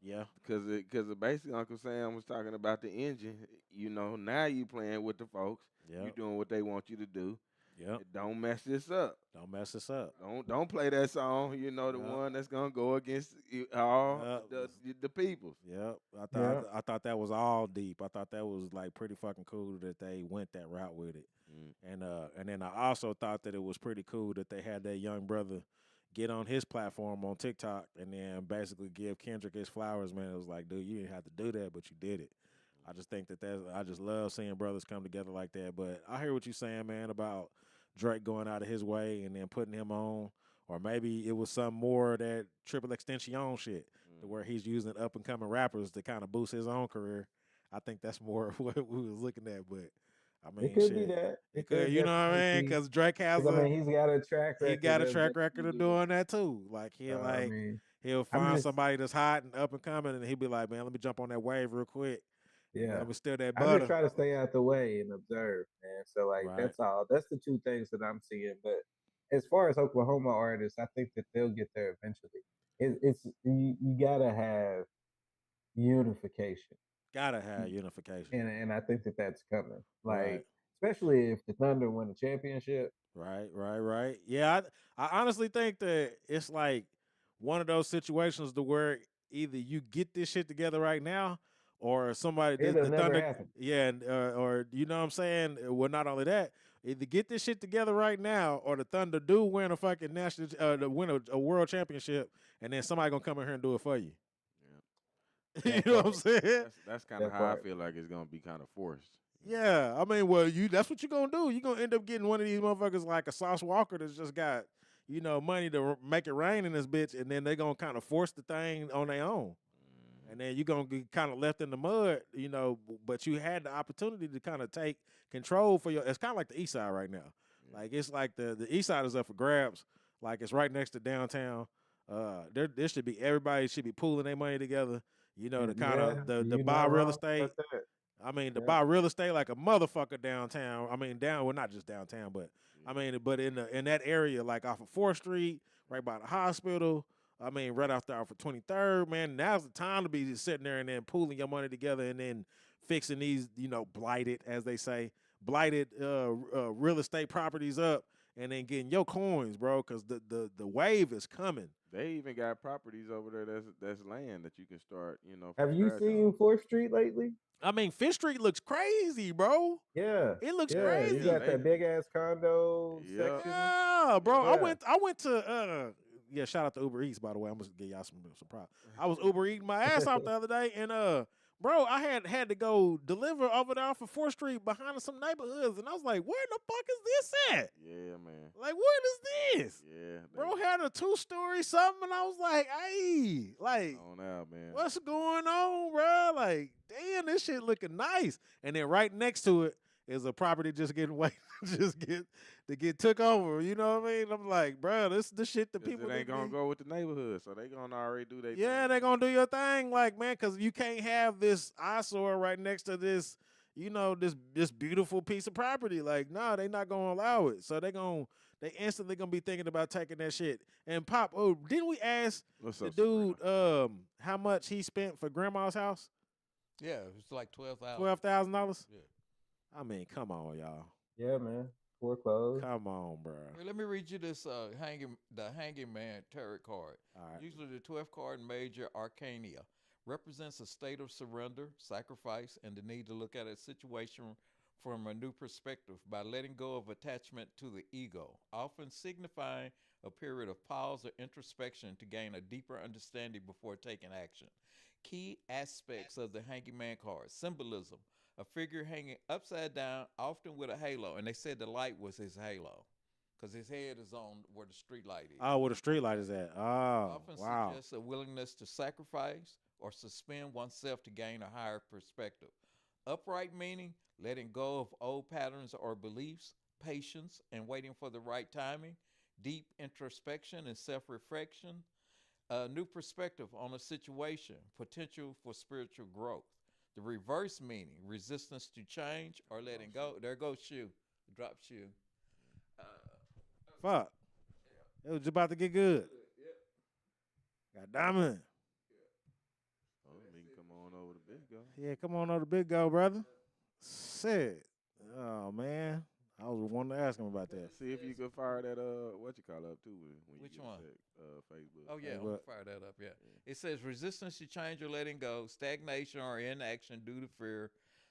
yeah, Because basically Uncle Sam was talking about the engine. Now you playing with the folks. You yeah, doing what they want you to do. yeah. Don't mess this up. Don't mess this up. Don't play that song. The Yeah. one that's gonna go against all Yeah. the peoples. Yep, Yeah. I thought that was all deep. I thought that was like pretty fucking cool that they went that route with it. And then I also thought that it was pretty cool that they had that young brother get on his platform on TikTok and then basically give Kendrick his flowers. Man, it was like, dude, you didn't have to do that, but you did it. I just think I just love seeing brothers come together like that. But I hear what you're saying, man, about Drake going out of his way and then putting him on. Or maybe it was some more of that triple extension shit to where he's using up and coming rappers to kind of boost his own career. I think that's more of what we was looking at. But I mean, It could be shit, that. it could, you know what I mean? definitely be. Because Drake has 'Cause, I mean, he's got a track record. he got a of track just record of being- doing that too. Like I mean, he'll I'm find just- somebody that's hot and up and coming, and he'll be like, man, let me jump on that wave real quick. yeah. Let me steal that I butter. just try to stay out the way and observe, man. So like Right. that's all. That's the two things that I'm seeing. But as far as Oklahoma artists, I think that they'll get there eventually. It's you gotta have unification, Gotta have unification. and I think that that's coming. Like Right. especially if the Thunder win the championship. Right. Yeah, I honestly think that it's like one of those situations to where either you get this shit together right now, or somebody It'll the never Thunder, happen. yeah, and, or you know what I'm saying. Well, not only that, either get this shit together right now, or the Thunder do win a fucking national, win a world championship, and then somebody gonna come in here and do it for you. Yeah. You know what I'm saying? That's kind of That how I part. feel like it's gonna be kind of forced. Yeah, I mean, well, that's what you're gonna do. You're gonna end up getting one of these motherfuckers like a Sauce Walker that's just got, money to make it rain in this bitch, and then they're gonna kind of force the thing on their own. And then you're gonna be kind of left in the mud, but you had the opportunity to kind of take control for it's kind of like the east side right now. Yeah. Like it's like the east side is up for grabs. Like it's right next to downtown. There should be everybody should be pooling their money together, to kind of the you're buy not real wrong estate. about that. I mean, to Yeah. buy real estate like a motherfucker downtown. I mean, well, not just downtown, but I mean, but in that area, like off of 4th Street, right by the hospital. I mean, right off there for 23rd, man. Now's the time to be just sitting there and then pooling your money together and then fixing these, blighted, as they say, blighted real estate properties up, and then getting your coins, bro, because the wave is coming. They even got properties over there that's land that you can start. Have you seen 4th Street lately? I mean, 5th Street looks crazy, bro. Yeah. It looks Yeah, crazy. you got that big ass condo Yeah. section. Yeah, bro. Yeah. I went to shout out to Uber Eats, by the way. I'm gonna give y'all some props. I was Uber eating my ass off the other day, and bro, I had to go deliver over there off of 4th Street behind some neighborhoods, and I was like, where the fuck is this at? Yeah, man. Like, what is this? Yeah, Bro had a 2-story something, and I was like, hey, like, on out, man. what's going on, bro? Like, damn, this shit looking nice. And then right next to it is a property just getting wait, to get took over. You know what I mean? I'm like, bro, this the shit the 'Cause people it ain't gonna need. go with the neighborhood, so they gonna already do their Yeah, thing. they gonna do your thing, like, man, because you can't have this eyesore right next to this, this beautiful piece of property. Like, no, they not gonna allow it. So they instantly gonna be thinking about taking that shit. And Pop, oh, didn't we ask What's the up, dude Sabrina? how much he spent for grandma's house? Yeah, it's like 12,000. $12,000. Yeah. I mean, come on, y'all. Yeah, man. Foreclosed. Come on, bro. Here, let me read you this hanging man tarot card. All right. Usually the 12th card in major arcana represents a state of surrender, sacrifice, and the need to look at a situation from a new perspective by letting go of attachment to the ego, often signifying a period of pause or introspection to gain a deeper understanding before taking action. Key aspects of the hanging man card: symbolism, a figure hanging upside down, often with a halo. And they said the light was his halo because his head is on where the street light is. Oh, where the street light is at. Oh, Often wow. suggests a willingness to sacrifice or suspend oneself to gain a higher perspective. Upright meaning letting go of old patterns or beliefs, patience, and waiting for the right timing, deep introspection and self reflection, a new perspective on a situation, potential for spiritual growth. The reverse meaning, resistance to change or letting go. There goes shoe, drop shoe. Uh, Fuck. It was about to get good. God damn it. Oh, we can come on over to Big Go. Yeah, come on over the big go, brother. Shit. Oh, man. I was wanting to ask him about that. See if you can fire that what you call up too when Which you one? Facebook. Oh yeah, I'm Hey, gonna what? fire that up. Yeah. It says resistance to change or letting go, stagnation or inaction due to fear,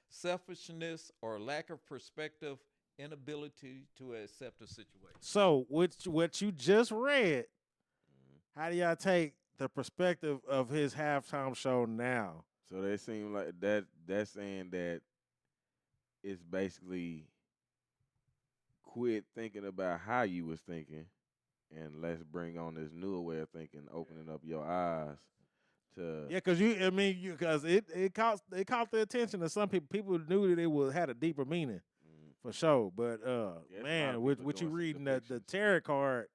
selfishness or lack of perspective, inability to accept a situation. So, what you just read, Mhm. how do y'all take the perspective of his halftime show now? So they seem like that's saying that it's basically quit thinking about how you was thinking and let's bring on this newer way of thinking, opening up your eyes to Yeah, because because it caught the attention of some people. People knew that had a deeper meaning mm, for sure. But yeah, it's a lot man, of with people what you doing some reading the depictions. tarot card,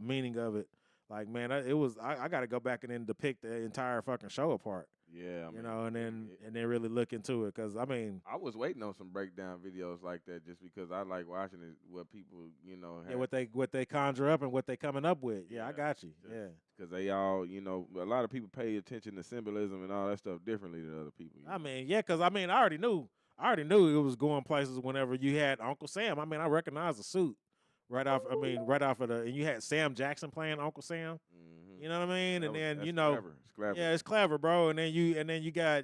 meaning of it, like man, I got to go back and then depict the entire fucking show apart. Yeah, I You mean, know, and then really look into it because I mean, I was waiting on some breakdown videos like that just because I like watching it. What people, yeah, have, what they conjure up and what they coming up with. Yeah, I got you. Yeah, because they all, a lot of people pay attention to symbolism and all that stuff differently than other people. I mean, yeah, because I mean, I already knew it was going places whenever you had Uncle Sam. I mean, I recognized the suit right off of and you had Sam Jackson playing Uncle Sam. Mm-hmm. You know what I mean? And then that's clever. It's clever. yeah, it's clever, bro. And then you got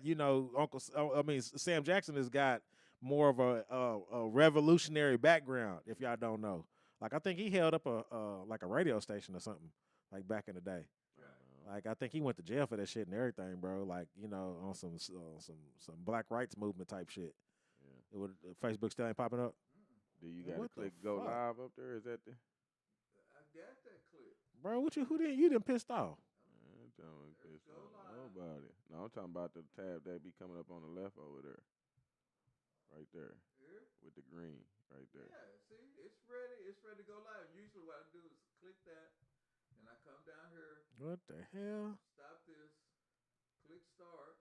Sam Jackson has got more of a revolutionary background. If y'all don't know, like I think he held up a radio station or something like back in the day. Like I think he went to jail for that shit and everything, bro. Like on some black rights movement type shit. Yeah. It would Facebook still ain't popping up. Do you got to What the click go fuck? live up there? Is that the? I got that clip. Bro, you didn't pissed off? I'm talking nobody. No, I'm talking about the tab that be coming up on the left over there, right there, Here? with the green right there. Yeah, see, it's ready. It's ready to go live. Usually what I do is click that, and I come down here, What the hell? stop this, click start.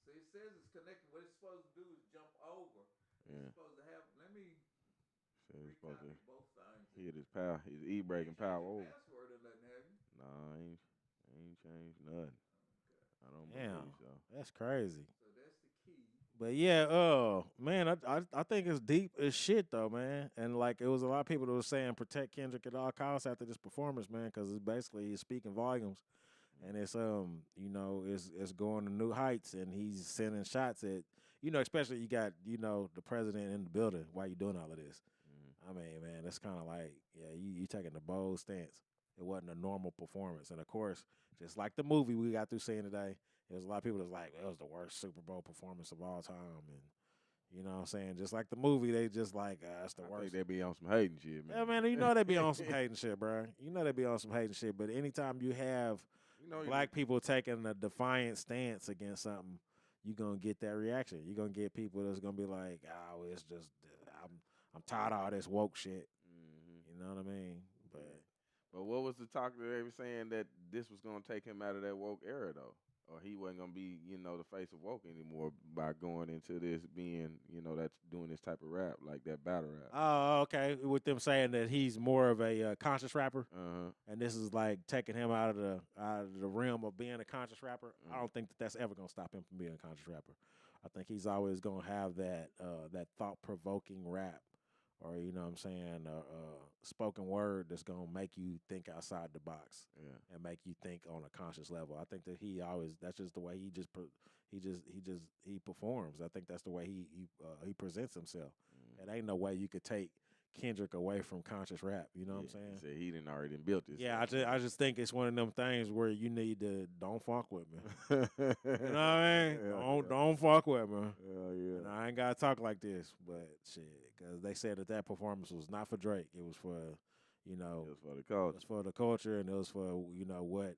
See, it says it's connected. What it's supposed to do is jump over. Yeah. It's supposed to have. Let me So he's supposed to recopy both things. hit his power, his e-braking power over. Password or nothing, have you? Nah, I ain't changed nothing. I don't Damn, believe so. that's crazy. So that's the key. But yeah, man, I think it's deep as shit though, man. And like it was a lot of people that were saying protect Kendrick at all costs after this performance, man, because it's basically he's speaking volumes, and it's it's going to new heights, and he's sending shots at especially you got the president in the building. Why you doing all of this? I mean, man, that's kind of like you taking a bold stance. It wasn't a normal performance, and of course, just like the movie we got through seeing today, There's a lot of people that's like, it was the worst Super Bowl performance of all time, and you know what I'm saying? Just like the movie, they just like, that's the I worst. think they be on some hating shit, man. Yeah, man, you know they be on some hating shit, bro. You know they be on some hating shit. But anytime you have black people taking a defiant stance against something, you gonna get that reaction. You're gonna get people that's gonna be like, oh, it's just I'm tired of all this woke shit. Mm-hmm. You know what I mean? But what was the talk that they were saying that this was gonna take him out of that woke era though? Or he wasn't gonna be, the face of woke anymore by going into this being, that's doing this type of rap, like that battle rap. Oh, okay. With them saying that he's more of a conscious rapper, Uh-huh. and this is like taking him out of the realm of being a conscious rapper. I don't think that that's ever gonna stop him from being a conscious rapper. I think he's always gonna have that thought provoking rap, or you know what I'm saying, spoken word that's gonna make you think outside the box and make you think on a conscious level. I think that that's just the way he performs. I think that's the way he presents himself. It ain't no way you could take Kendrick away from conscious rap. You know what I'm saying? He said he didn't already built this. Yeah, I just think it's one of them things where you need to don't fuck with me. You know what I mean? Don't fuck with me. Yeah. And I ain't gotta talk like this, but shit, because they said that performance was not for Drake. It was for, it was for the culture. it was for the culture, and it was for what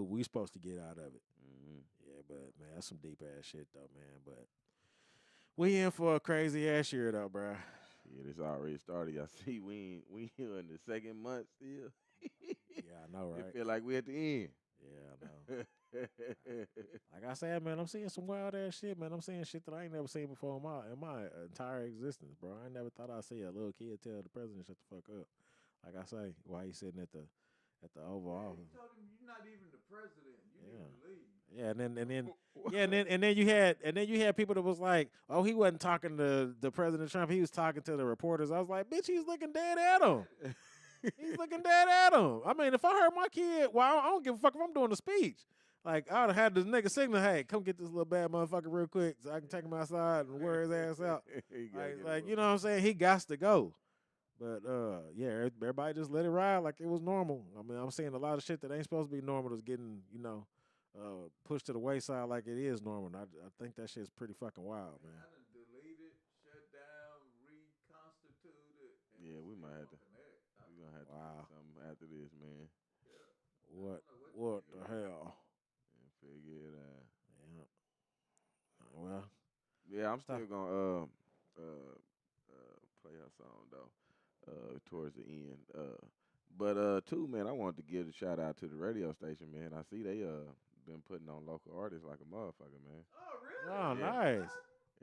we supposed to get out of it. Mm-hmm. Yeah, but man, that's some deep ass shit though, man. But we in for a crazy ass year though, bro. Yeah, this already started. I see we in the second month still. Yeah, I know, right? It feel like we at the end. Yeah, I know. Like I said, man, I'm seeing some wild ass shit, man. I'm seeing shit that I ain't never seen before in my entire existence, bro. I never thought I'd see a little kid tell the president shut the fuck up. Like I say, why he sitting at the Oval Office. He told him you're not even the president. You need to leave. Yeah, and then you had people that was like, oh, he wasn't talking to the President Trump, he was talking to the reporters. I was like, bitch, he's looking dead at him. He's looking dead at him. I mean, if I heard my kid, well, I don't give a fuck if I'm doing a speech. Like, I would have had this nigga signal, hey, come get this little bad motherfucker real quick so I can take him outside and wear his ass out. Like you know what I'm saying? He got to go. But, yeah, everybody just let it ride like it was normal. I mean, I'm seeing a lot of shit that ain't supposed to be normal that's getting, pushed to the wayside like it is normal. And I think that shit's pretty fucking wild, man. I done deleted, shut down, reconstituted. Yeah, we might have to. We're going to have to do something after this, man. Yeah. What the hell? And figure it out. Yeah. Well. Yeah, I'm still going to play her song, though, towards the end. But too, man, I wanted to give a shout out to the radio station, man. I see they been putting on local artists like a motherfucker, man. Oh, really? Oh, Yeah. nice.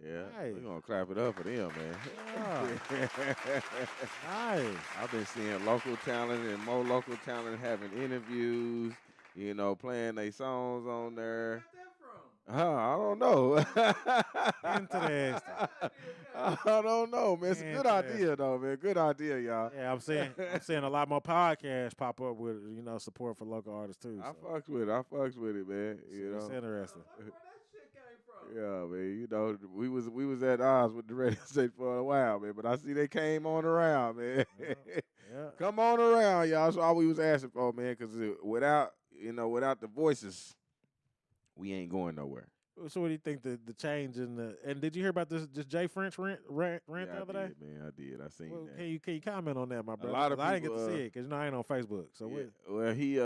Yeah, Nice. we're gonna clap it up for them, man. Yeah. Nice. I've been seeing local talent and more local talent having interviews, playing their songs on there. Where you got that from? I don't know. Interesting. I don't know, man. It's a good idea, though, man. Good idea, y'all. Yeah, I'm seeing a lot more podcasts pop up with support for local artists too. I So. fucks with it. I fucks with it, man. It's interesting. Where that shit came from? Yeah, man. We was at odds with the radio station for a while, man. But I see they came on around, man. Yeah. Come on around, y'all. That's all we was asking for, man. Because without the voices, we ain't going nowhere. So what do you think the change in and did you hear about this Jay French rant the other day? Man, I did. I seen Well, that. can you comment on that, my brother? lot of I didn't get people, to see it because I ain't on Facebook. So Yeah. Well, he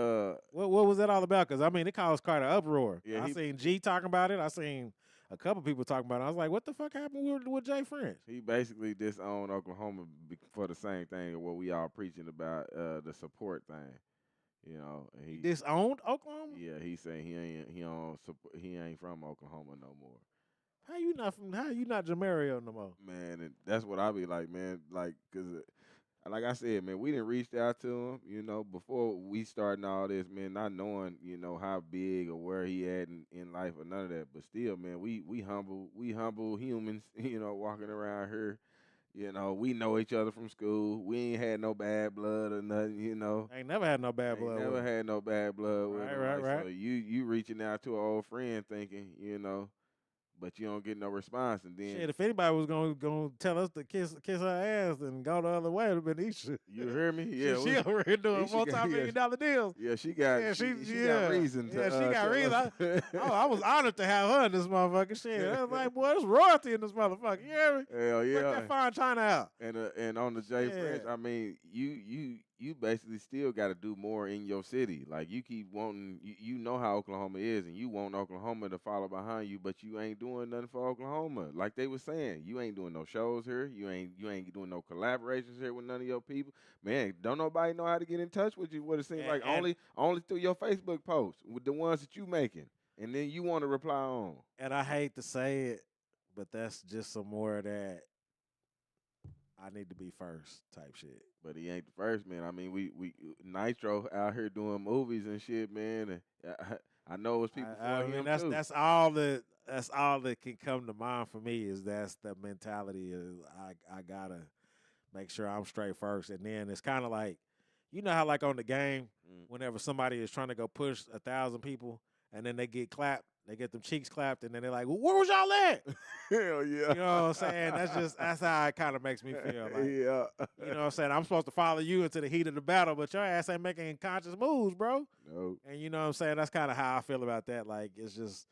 what was that all about? Because I mean, it caused quite an uproar. Yeah, I seen G talking about it. I seen a couple people talking about it. I was like, what the fuck happened with Jay French? he basically disowned Oklahoma for the same thing of what we all preaching about, the support thing. And he Disowned Oklahoma? Yeah, he saying he ain't from Oklahoma no more. How you not Jamario no more? Man, and that's what I be like, man. Like, cause like I said, man, we didn't reach out to him, before we starting all this, man, not knowing, how big or where he at in life or none of that. But still, man, we humble humans, walking around here. We know each other from school. We ain't had no bad blood or nothing, I ain't never had no bad blood. Never had no bad blood with him. Right. So you reaching out to an old friend thinking, but you don't get no response, and then Shit, if anybody was gonna tell us to kiss her ass and go the other way, it would have been Isha. you hear me? Yeah, She over here doing Isha got- multi-million-dollar deals. yeah, she got Yeah, she yeah, got reason to yeah, she got tell reason. us. I was honored to have her in this motherfucker. Shit, I was like, boy, there's royalty in this motherfucker. You hear me? Hell Bring yeah. that fine China out. And on the J French, Yeah. I mean, you basically still got to do more in your city. Like you keep wanting, you know how Oklahoma is, and you want Oklahoma to follow behind you, but you ain't doing nothing for Oklahoma. Like they were saying, you ain't doing no shows here. You ain't doing no collaborations here with none of your people. Man, don't nobody know how to get in touch with you. What it seems like only through your Facebook posts with the ones that you making, and then you want to reply on. And I hate to say it, but that's just some more of that I need to be first type shit. But he ain't the first, man. I mean, we Nitro out here doing movies and shit, man. And I know it's people I for mean, him that's too. that's all that can come to mind for me is that's the mentality is I gotta make sure I'm straight first, and then it's kind of like, you know how like on the game, whenever somebody is trying to go push 1,000 people, and then they get clapped, they get them cheeks clapped, and then they're like, well, where was y'all at? Hell yeah. You know what I'm saying? That's how it kind of makes me feel. Like, yeah. you know what I'm saying? I'm supposed to follow you into the heat of the battle, but your ass ain't making conscious moves, bro. No. And you know what I'm saying? That's kind of how I feel about that. Like, it's just,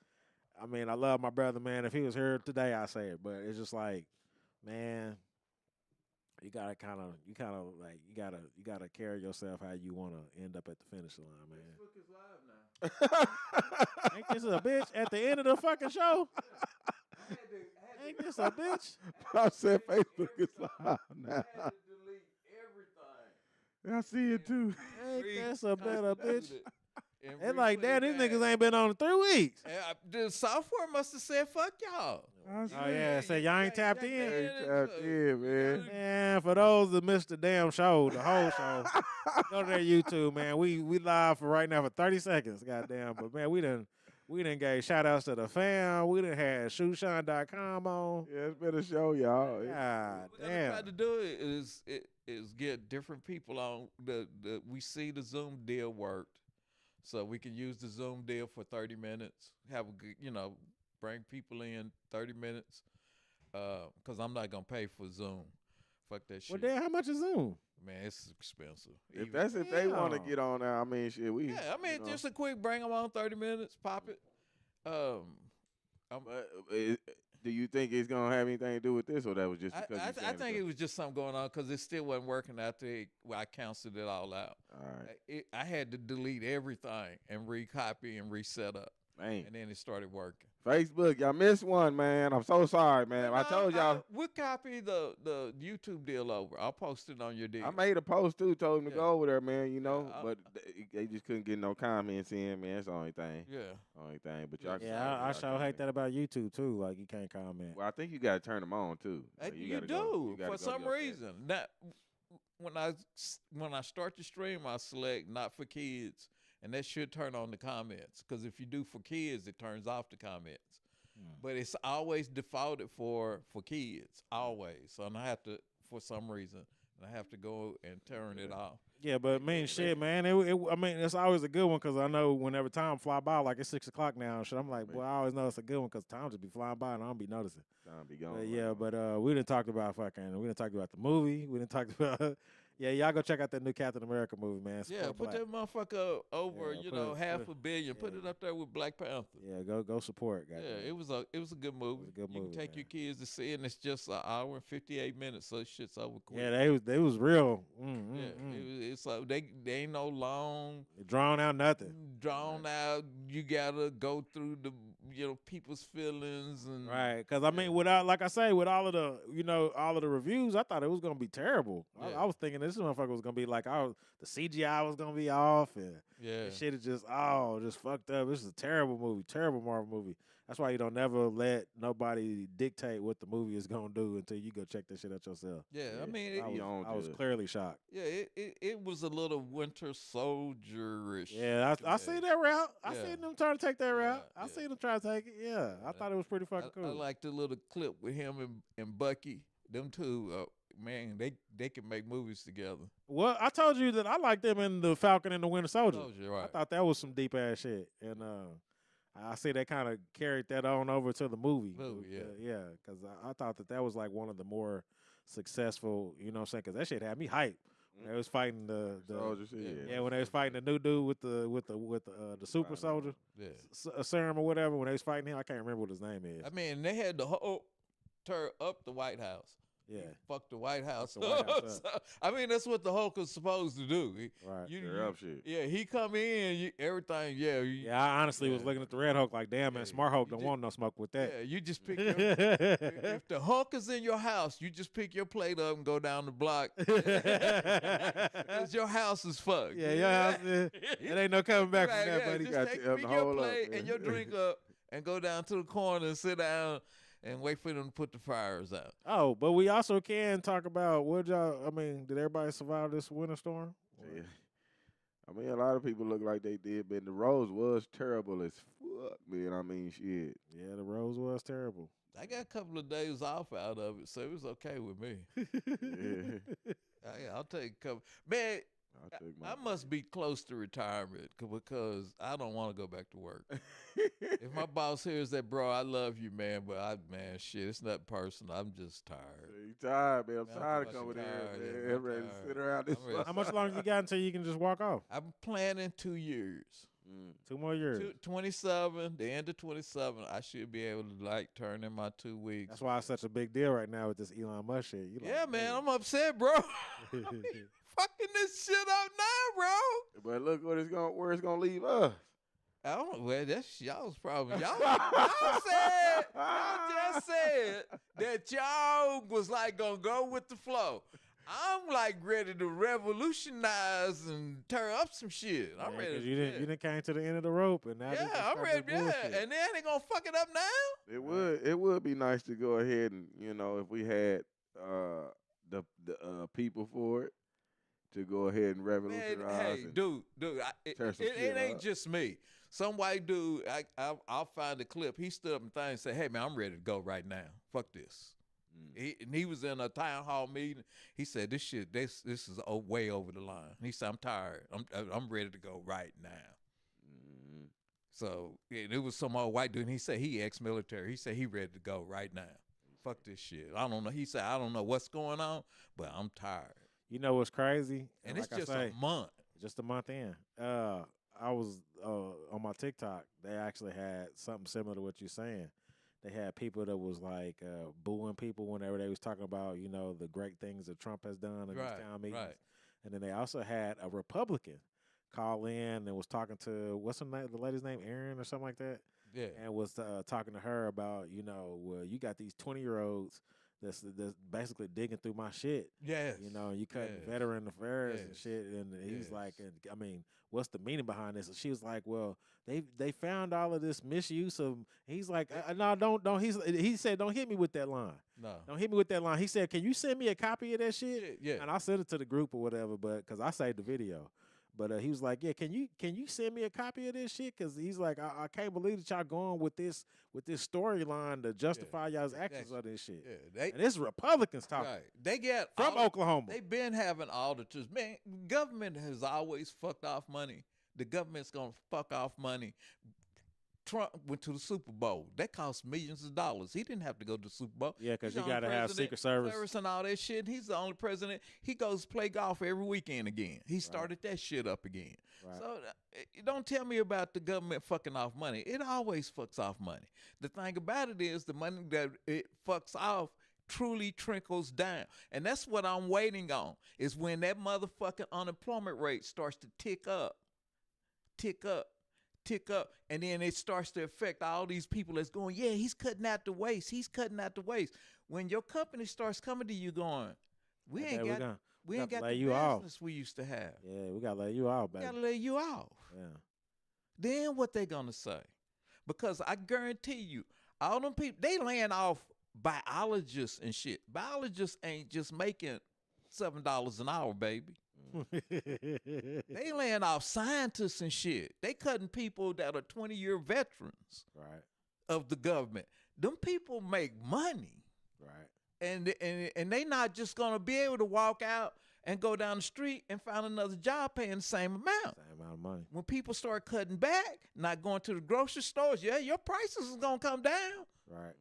I mean, I love my brother, man. If he was here today, I say it. But it's just like, man, you gotta you gotta carry yourself how you wanna end up at the finish line, man. Facebook is live now. Ain't this a bitch at the end of the fucking show? Ain't this a bitch? I said Facebook is live now. I had to delete everything. I see it too. Ain't this a better bitch? And It's like, damn, these replay niggas back. ain't been on in 3 weeks. The software must have said, "Fuck y'all." I Oh yeah, say y'all ain't tapped in. Ain't tapped in, man. Man, for those that missed the damn show, the whole show, go to their YouTube, man. We live for right now for 30 seconds, goddamn. But man, we done gave shout outs to the fam. We done had shoeshine.com on. Yeah, it's been a show, y'all. God What we're gonna try damn. to do is get different people on. We see the Zoom deal worked, so we can use the Zoom deal for 30 minutes. Have a good, bring people in 30 minutes. Because I'm not gonna pay for Zoom. Fuck that shit. Well, damn, how much is Zoom? Man, it's expensive. If they want to Damn. get on there, I mean, shit, we. Yeah, I mean, you know. just a quick bring them on 30 minutes, pop it. Do you think it's gonna have anything to do with this, or that was just because I think it was just something going on because it still wasn't working after I canceled it all out. All right, I had to delete everything and recopy and reset up, man. and then it started working. Facebook, y'all missed one, man. I'm so sorry, man. But I told y'all. we'll copy the YouTube deal over. I'll post it on your deal. I made a post too, told them to Yeah. go over there, man. You know, Yeah, but they just couldn't get no comments in, man. That's the only thing. Yeah. Only thing. But y'all. Yeah, I y'all sure can- hate that about YouTube too. Like you can't comment. Well, I think you got to turn them on too. Like, You gotta do go- you gotta for go to some your reason. Not when I start the stream, I select not for kids, and that should turn on the comments. Because if you do for kids, it turns off the comments. But it's always defaulted for kids, always. So I have to, for some reason, I have to go and turn it off. Yeah, but I mean, shit, man. I mean, it's always a good one because I know whenever time fly by, like it's 6 o'clock now and shit. I'm like, boy, I always know it's a good one because time just be flying by and I don't be noticing. Time be gone. But yeah, but we didn't talk about we didn't talk about the movie. We didn't talk about. Yeah, y'all go check out that new Captain America movie, man. Yeah, Support put Black. that motherfucker over, Yeah, put half it- a billion. Put yeah. it up there with Black Panther. Yeah, go support, guys. Yeah, it was a good movie. a good You movie, can take man. your kids to see it, and it's just an hour and 58 minutes, so shit's over quick. Yeah, they was real. It's like they ain't no long Drawn out nothing. drawn out. You gotta go through the people's feelings and Right, because I mean, without like I say, with all of the reviews, I thought it was gonna be terrible. Yeah. I was thinking this motherfucker was gonna be like, the CGI was gonna be off, and yeah. this shit is just fucked up. This is a terrible movie, terrible Marvel movie. That's why you don't never let nobody dictate what the movie is gonna do until you go check that shit out yourself. Yeah, I mean, I was clearly shocked. it was a little Winter Soldier-ish. Yeah, I see that route. I Yeah. seen them trying to take that route. I yeah. seen them try to take it. Yeah, I thought it was pretty fucking cool. I like the little clip with him and Bucky. Them two, man, they can make movies together. Well, I told you that I liked them in the Falcon and the Winter Soldier. Soldier, right. I thought that was some deep ass shit, and I see they kind of carried that on over to the movie. Yeah. Because I thought that was like one of the more successful, you know what I'm saying? Because that shit had me hype. When they was fighting the soldiers, when they was fighting the new dude with the super soldier serum or whatever. When they was fighting him, I can't remember what his name is. I mean, they had the whole tear up the White House. Yeah. Fuck the White House. The White House So, I mean, that's what the Hulk is supposed to do. Right. Tear up shit. Yeah, he come in, everything, Yeah, I honestly was looking at the Red Hulk like, damn, man, Smart Hulk don't want no smoke with that. Yeah, you just pick your, if the Hulk is in your house, you just pick your plate up and go down the block. Because your house is fucked. Yeah, your house it ain't no coming back from that, buddy. Just pick your plate and your drink up and go down to the corner and sit down and wait for them to put the fires out. Oh, but we also can talk about did everybody survive this winter storm? Yeah. I mean, a lot of people look like they did, but the roads was terrible as fuck, man. I mean, shit. Yeah, the roads was terrible. I got a couple of days off out of it, so it was okay with me. Yeah. I'll take a couple. Man, I'll take my I must be close to retirement because I don't want to go back to work. If my boss hears that, bro, I love you, man, but shit, it's not personal. I'm just tired. You tired, man. I'm Man, tired of I'm coming tired, here, yeah, man. I'm Ready to tired. sit around this. I'm ready. How much longer you got until you can just walk off? I'm planning 2 years. 2 more years. 27, the end of 27, I should be able to turn in my 2 weeks. That's why it's such a big deal right now with this Elon Musk shit. You Yeah, like, man, I'm upset, bro. Fucking this shit up now, bro. But look where it's gonna leave us. I don't know. Well, that's y'all's problem. Y'all just said that y'all was like gonna go with the flow. I'm like ready to revolutionize and tear up some shit. I'm ready. You didn't came to the end of the rope, and now I'm ready. Yeah, and then they gonna fuck it up now. It would be nice to go ahead and if we had the people for it to go ahead and revolutionize. Man, hey, dude, it ain't just me. Some white dude, I'll find a clip. He stood up and said, "Hey man, I'm ready to go right now. Fuck this." He was in a town hall meeting. He said, "This is way over the line." He said, "I'm tired. I'm ready to go right now." Mm-hmm. So it was some old white dude. And he said he ex-military. He said he ready to go right now. Fuck this shit. I don't know. He said, "I don't know what's going on, but I'm tired." You know what's crazy? And like it's just a month. Just a month in. I was on my TikTok. They actually had something similar to what you're saying. They had people that was like booing people whenever they was talking about the great things that Trump has done in these town meetings. Right. And then they also had a Republican call in and was talking to what's her name? The lady's name, Erin or something like that. Yeah. And was talking to her about well, you got these 20-year-olds that's basically digging through my shit. Yes. You cut veteran affairs and shit. And he's like, I mean, what's the meaning behind this? And she was like, well, they found all of this misuse of. He's like, no, don't. He said, don't hit me with that line. No. Don't hit me with that line. He said, can you send me a copy of that shit? Yeah. And I sent it to the group or whatever, but because I saved the video. But he was like, yeah, can you send me a copy of this shit? Because he's like, I can't believe that y'all going with this storyline to justify y'all's actions on this shit. Yeah, and it's Republicans talking. Right. They get from Oklahoma. They've been having auditors. Man, government has always fucked off money. The government's gonna fuck off money. Trump went to the Super Bowl. That cost millions of dollars. He didn't have to go to the Super Bowl. Yeah, because you got to have Secret Service and all that shit. He's the only president. He goes play golf every weekend again. He started that shit up again. Right. So don't tell me about the government fucking off money. It always fucks off money. The thing about it is the money that it fucks off truly trickles down. And that's what I'm waiting on, is when that motherfucking unemployment rate starts to tick up, and then it starts to affect all these people that's going, yeah, he's cutting out the waste. When your company starts coming to you going, we ain't got the business we used to have. Yeah, we got to lay you off, baby. We got to lay you off. Yeah. Then what they going to say? Because I guarantee you, all them people, they laying off biologists and shit. Biologists ain't just making $7 an hour, baby. They laying off scientists and shit. They cutting people that are 20-year veterans of the government. Them people make money. Right. And they not just gonna be able to walk out and go down the street and find another job paying the same amount. Same amount of money. When people start cutting back, not going to the grocery stores, yeah, your prices is gonna come down Right.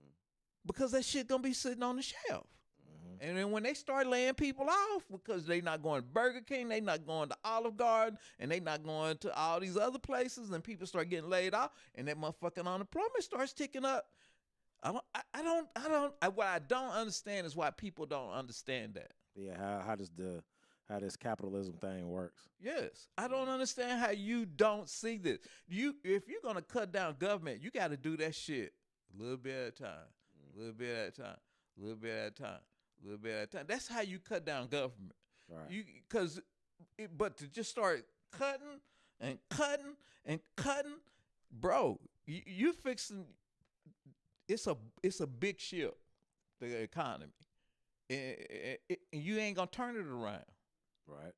because that shit gonna be sitting on the shelf. Mm-hmm. And then when they start laying people off because they not going to Burger King, they not going to Olive Garden, and they not going to all these other places, and people start getting laid off, and that motherfucking unemployment starts ticking up. What I don't understand is why people don't understand that. Yeah. How this capitalism thing works? Yes, I don't understand how you don't see this. If you're gonna cut down government, you got to do that shit a little bit at a time, a little bit at a time, a little bit at a time, a little bit at a time. That's how you cut down government. Right. But to just start cutting and cutting and cutting, bro, you fixing. It's a big ship, the economy, and you ain't gonna turn it around. Right.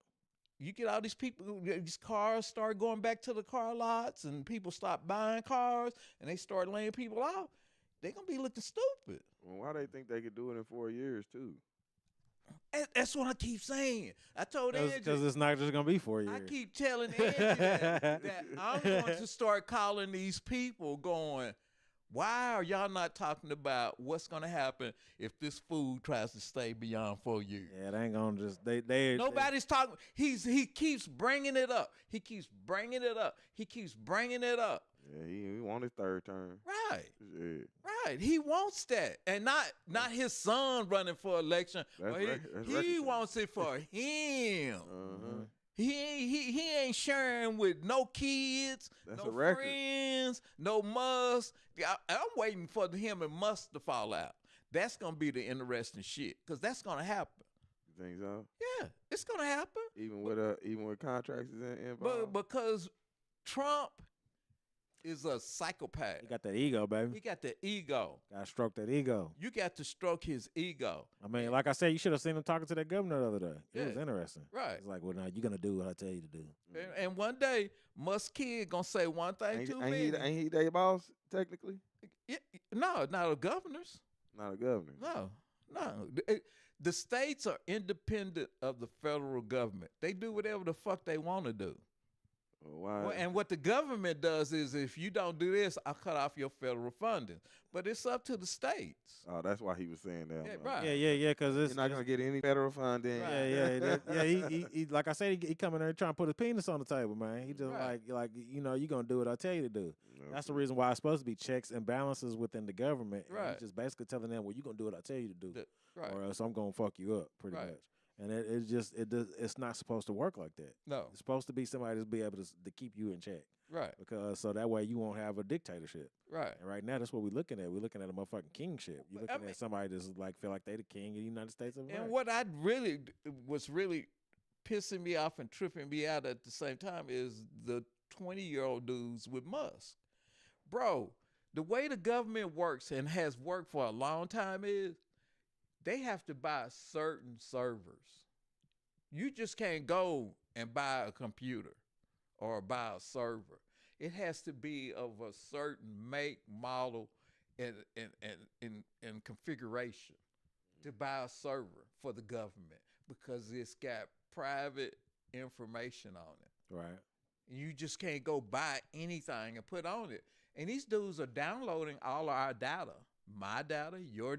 You get all these people, these cars start going back to the car lots, and people stop buying cars, and they start laying people out. They gonna be looking stupid. Well, why they think they could do it in 4 years too? That's what I keep saying. I told Angie, Because it's not just gonna be 4 years. I keep telling Angie that I'm going to start calling these people, going, why are y'all not talking about what's gonna happen if this food tries to stay beyond 4 years? Yeah, they ain't gonna just they. Nobody's talking. He keeps bringing it up. He keeps bringing it up. He keeps bringing it up. Yeah, he want his third term. Right, Yeah. right. He wants that, and not his son running for election. That's Well, right. That's he right. wants it for him. Uh-huh. He ain't sharing with no kids, That's a no record. friends, no Musk. I'm waiting for him and Musk to fall out. That's gonna be the interesting shit, because that's gonna happen. You think so? Yeah, it's gonna happen. Even with contracts involved. But because Trump is a psychopath. He got that ego, baby. He got the ego. Gotta stroke that ego. You got to stroke his ego. I mean, like I said, you should have seen him talking to that governor the other day. It was Yeah. interesting. Right. It's like, well, now you're gonna do what I tell you to do. And one day, Musk kid gonna say one thing ain't, too ain't many. he ain't he their boss technically? No, not the governors. Not a governor. No. The states are independent of the federal government. They do whatever the fuck they want to do. Well, why? Well, and what the government does is, if you don't do this, I'll cut off your federal funding. But it's up to the states. Oh, that's why he was saying that. Yeah, I'm right. like, Yeah, because You're not gonna get any federal funding. Right. Yeah. He like I said, he come in there trying to put his penis on the table, man. He just Right. like you're gonna do what I tell you to do. No, That's the reason why it's supposed to be checks and balances within the government. And Right. he's just basically telling them, well, you're gonna do what I tell you to do, Right. or else I'm gonna fuck you up, pretty Right. much. And it's not supposed to work like that. No. It's supposed to be somebody that's be able to keep you in check, Right. because so that way you won't have a dictatorship. Right. And right now, that's what we're looking at. We're looking at a motherfucking kingship. You're But, I looking mean- at somebody that's like feel like they the king of the United States of America. And what I really was really pissing me off and tripping me out at the same time is the 20-year-old dudes with Musk. Bro, the way the government works and has worked for a long time is they have to buy certain servers. You just can't go and buy a computer or buy a server. It has to be of a certain make, model, and configuration to buy a server for the government, because it's got private information on it. Right. You just can't go buy anything and put on it. And these dudes are downloading all of our data. My data, your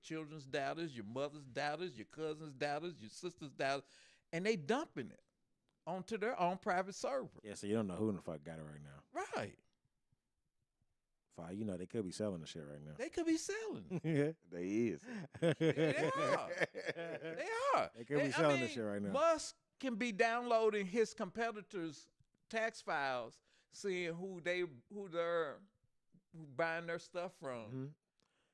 children's data, your mother's data, your cousin's data, your sister's data, and they dumping it onto their own private server. Yeah, so you don't know who in the fuck got it right now. Right. Fine, they could be selling the shit right now. They could be selling. Yeah. They is. They are. They are. They could be selling this shit right now. Musk can be downloading his competitors' tax files, seeing who they're buying their stuff from. Mhm.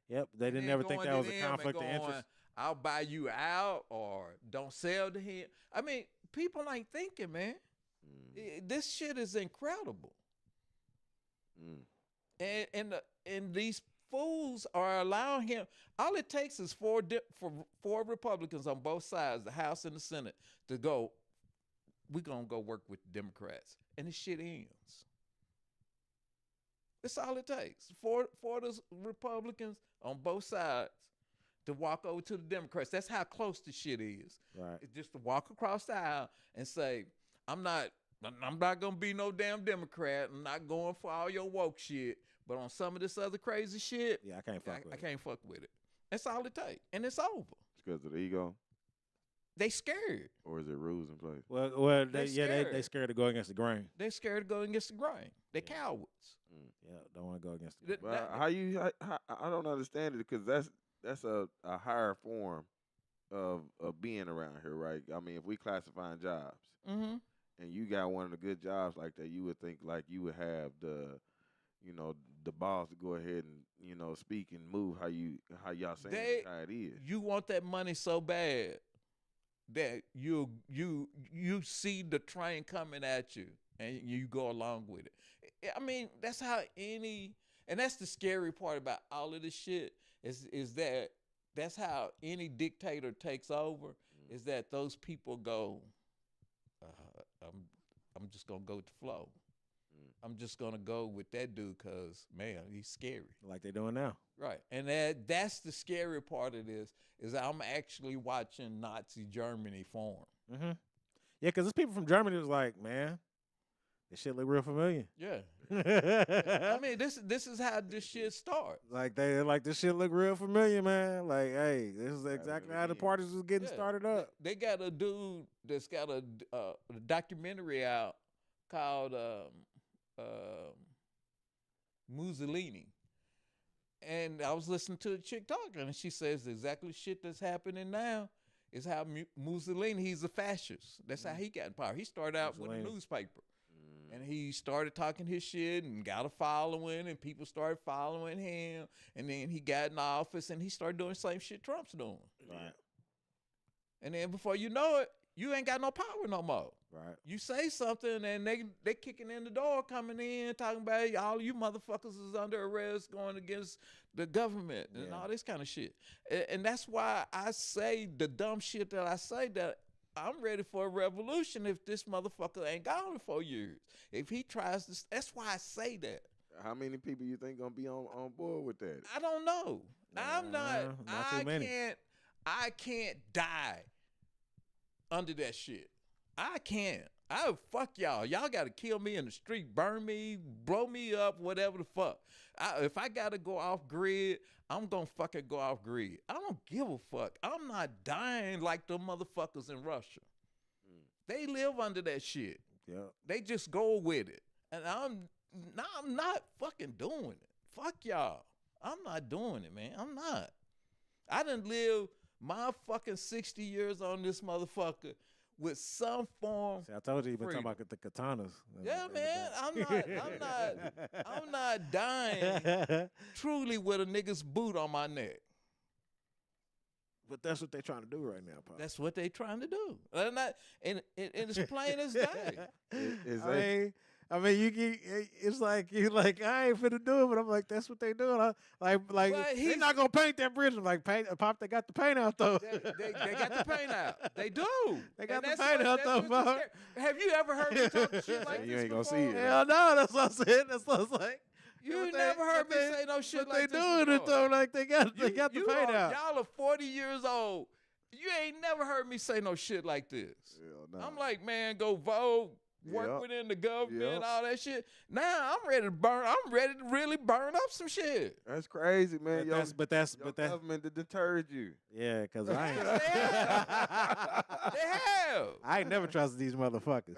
Yep, they And didn't then ever think going that to was a them and conflict of going, interest. I'll buy you out, or don't sell to him. I mean, people ain't thinking, man. This shit is incredible. Mm. And these fools are allowing him. All it takes is four Republicans on both sides, the House and the Senate, to go, we're going to go work with the Democrats. And this shit ends. That's all it takes. Four of those Republicans on both sides to walk over to the Democrats. That's how close the shit is. Right. It's just to walk across the aisle and say, I'm not gonna be no damn Democrat. I'm not going for all your woke shit. But on some of this other crazy shit, Yeah, I can't fuck with I it. can't fuck with it. That's all it takes. And it's over. It's because of the ego, They scared. or is it rules in place? Well, They they scared to go against the grain. They're scared to go against the grain. They're Yeah. cowards. Yeah, don't want to go against the Th- grain. But I don't understand it because that's a higher form of being around here, right? I mean, if we classifying jobs Mm-hmm. and you got one of the good jobs like that, you would think like you would have the balls to go ahead and speak and move how y'all saying how it is. You want that money so bad that you see the train coming at you and you go along with it. I mean, that's how and that's the scary part about all of this shit is that that's how any dictator takes over, is that those people go, I'm just gonna go with the flow. I'm just gonna go with that dude because man, he's scary. Like they're doing now. Right. And that's the scary part of this, is I'm actually watching Nazi Germany form. Mm-hmm. Yeah, because there's people from Germany who's like, man, this shit look real familiar. Yeah. I mean, this is how this shit starts. Like they like this shit look real familiar, man. Like, hey, this is exactly how the again. parties was getting Yeah. started up. They got a dude that's got a documentary out called Mussolini. And I was listening to a chick talking, and she says exactly shit that's happening now is how Mussolini, he's a fascist. That's how he got in power. He started out with a Mussolini. newspaper. And he started talking his shit and got a following, and people started following him. And then he got in office, and he started doing the same shit Trump's doing. Right. And then before you know it, you ain't got no power no more. Right. You say something, and they kicking in the door, coming in, talking about all you motherfuckers is under arrest, going against the government and Yeah. all this kind of shit. And that's why I say the dumb shit that I say, that I'm ready for a revolution if this motherfucker ain't gone in 4 years. If he tries to, that's why I say that. How many people you think gonna be on board with that? I don't know. I'm not too many. I can't die under that shit. I can't. Fuck y'all. Y'all got to kill me in the street, burn me, blow me up, whatever the fuck. If I got to go off grid, I'm going to fucking go off grid. I don't give a fuck. I'm not dying like the motherfuckers in Russia. They live under that shit. Yeah. They just go with it. And I'm not fucking doing it. Fuck y'all. I'm not doing it, man. I'm not. I done lived my fucking 60 years on this motherfucker with some form. See, I told you, you've been talking freedom. about the katanas. Yeah, man. I'm not dying truly with a nigga's boot on my neck. But that's what they're trying to do right now, Pop. That's what they trying to do. And it's plain as day. I mean, it's like you like I ain't finna do it, but I'm like that's what they doing. Like But they're not gonna paint that bridge. I'm like Pop, they got the paint out though. They got the paint out. They do. They got And the that's paint what- out that's though, what's Pop. scary. Have you ever heard me talk shit like You this ain't gonna see before? it. Hell no, that's what I'm saying. That's what I was like. You But never heard me say no shit but like they this doing it before. though. Like they got the You paint out. Y'all are 40 years old. You ain't never heard me say no shit like this. Hell no. I'm like, man, go vote, work Yep. within the government, Yep. all that shit. Now I'm ready to burn. I'm ready to really burn up some shit. That's crazy, man. But that's Your government that deterred you. yeah, because I ain't. They have. I ain't never trusted these motherfuckers.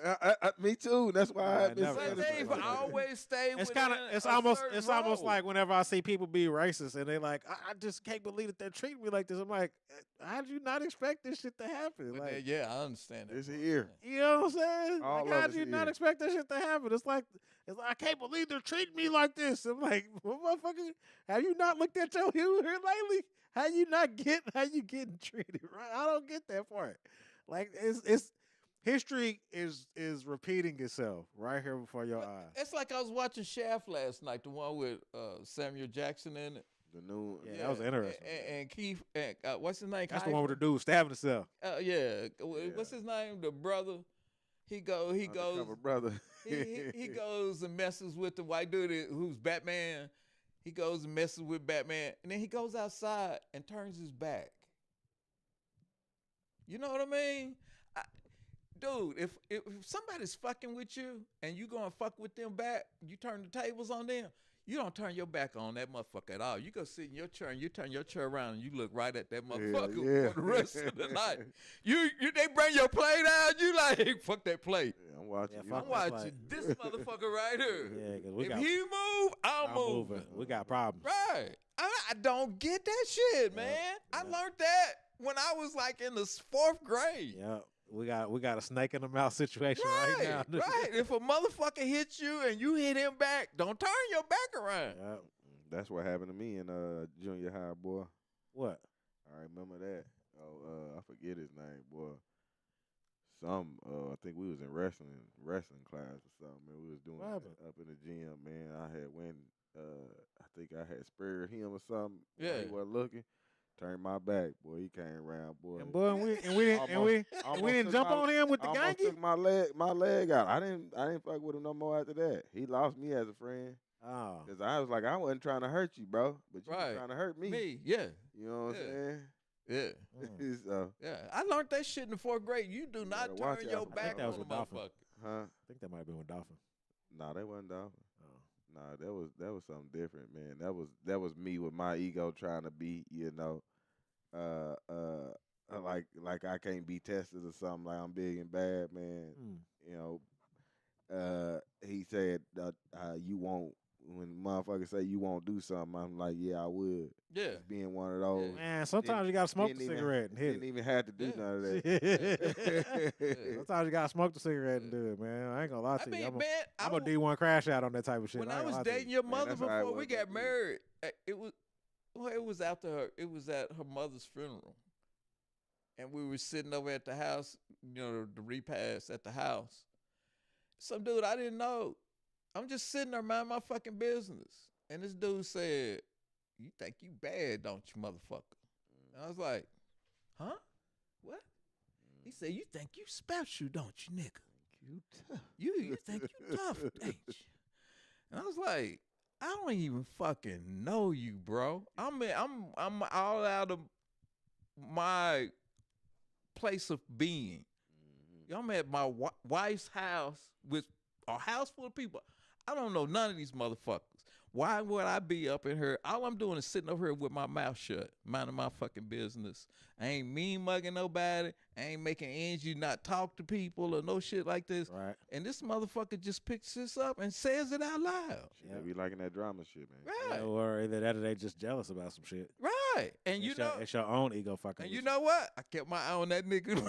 Me too. That's why I I've been never But saying they've always stayed It's within it's a almost certain role. like whenever I see people be racist and they like I just can't believe that they're treating me like this. I'm like, how did you not expect this shit to happen? But Like, yeah, I understand that. It's part. here. you know what I'm saying? All Like, of how us did you not here. expect that shit to happen? It's like I can't believe they're treating me like this. I'm like, well, motherfucker, have you not looked at your humor lately? How you getting treated? Right? I don't get that part. Like it's history is repeating itself right here before your eyes. It's like I was watching Shaft last night, the one with Samuel Jackson in it. The new. Yeah, that was interesting. And Keith, what's his name? That's the one with the dude stabbing himself. Yeah. What's his name? The brother. He goes. Undercover brother. He goes and messes with the white dude who's Batman. He goes and messes with Batman, and then he goes outside and turns his back. You know what I mean? Dude, if somebody's fucking with you and you gonna fuck with them back, you turn the tables on them. You don't turn your back on that motherfucker at all. You go sit in your chair and you turn your chair around and you look right at that motherfucker for the rest of the night. You they bring your plate out, you like fuck that plate. Yeah, I'm watching. Yeah, I'm watching this motherfucker right here. Yeah, because If he move, I'm moving. We got problems. Right. I don't get that shit, man. I learned that when I was like in the 4th grade. Yeah. We got a snake in the mouth situation right now. Right. If a motherfucker hits you and you hit him back, don't turn your back around. Yeah. That's what happened to me in junior high, boy. What? I remember that. Oh, I forget his name, boy. I think we was in wrestling class or something, man. We was doing it up in the gym, man. I had I think I had spared him or something. Yeah. He wasn't looking. Turned my back, boy. He came around, boy. And we didn't jump on him with the almost gangy. took my leg out. I didn't fuck with him no more after that. He lost me as a friend. Oh. Cause I was like, I wasn't trying to hurt you, bro, but you were trying to hurt me. Me, yeah. You know what I'm saying? Yeah. So, Yeah. I learned that shit in the 4th grade. You do not watch turn out your for back that was on a with Dolphin. motherfucker. huh? I think that might have been with Dolphin. Nah, they wasn't Dolphin. Oh. Nah, that was something different, man. That was me with my ego trying to be, like I can't be tested or something. Like I'm big and bad, man. You know, he said you won't. When motherfuckers say you won't do something, I'm like, yeah, I would. Yeah. Just being one of those. Man, sometimes you gotta smoke the cigarette and hit Didn't it. even have to do none of that. Sometimes you gotta smoke the cigarette and do it, man. I ain't gonna lie to you. Man, I'm a D1 crash out on that type of shit. when I was dating your mother that's how it before we was got back then. married, it was after her. It was at her mother's funeral, and we were sitting over at the house, the repast at the house. Some dude I didn't know. I'm just sitting there minding my fucking business, and this dude said, "You think you bad, don't you, motherfucker?" And I was like, "Huh? What?" He said, "You think you special, don't you, nigga? You tough. You think you tough, ain't you?" And I was like, "I don't even fucking know you, bro. I'm all out of my place of being. I'm at my wife's house with a house full of people. I don't know none of these motherfuckers. Why would I be up in here? All I'm doing is sitting over here with my mouth shut, minding my fucking business. I ain't mean mugging nobody. I ain't making ends you not talk to people or no shit like this." Right. And this motherfucker just picks this up and says it out loud. They be liking that drama shit, man. Right. Or either that or they just jealous about some shit. Right. And It's your own ego fucking. and with you know what? I kept my eye on that nigga. Good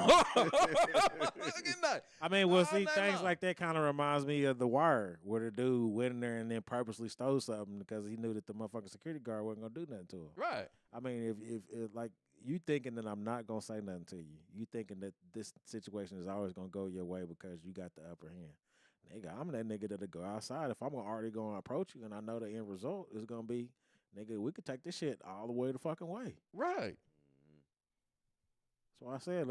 night. I mean, well, all see, night things long. like that kind of reminds me of The Wire, where the dude went in there and then purposely stole something because he knew that the motherfucking security guard wasn't gonna do nothing to him. Right. I mean, if like you thinking that I'm not gonna say nothing to you, you thinking that this situation is always gonna go your way because you got the upper hand. Nigga, I'm that nigga that'll go outside. If I'm already gonna approach you and I know the end result is gonna be, nigga, we could take this shit all the way the fucking way. Right. So I said,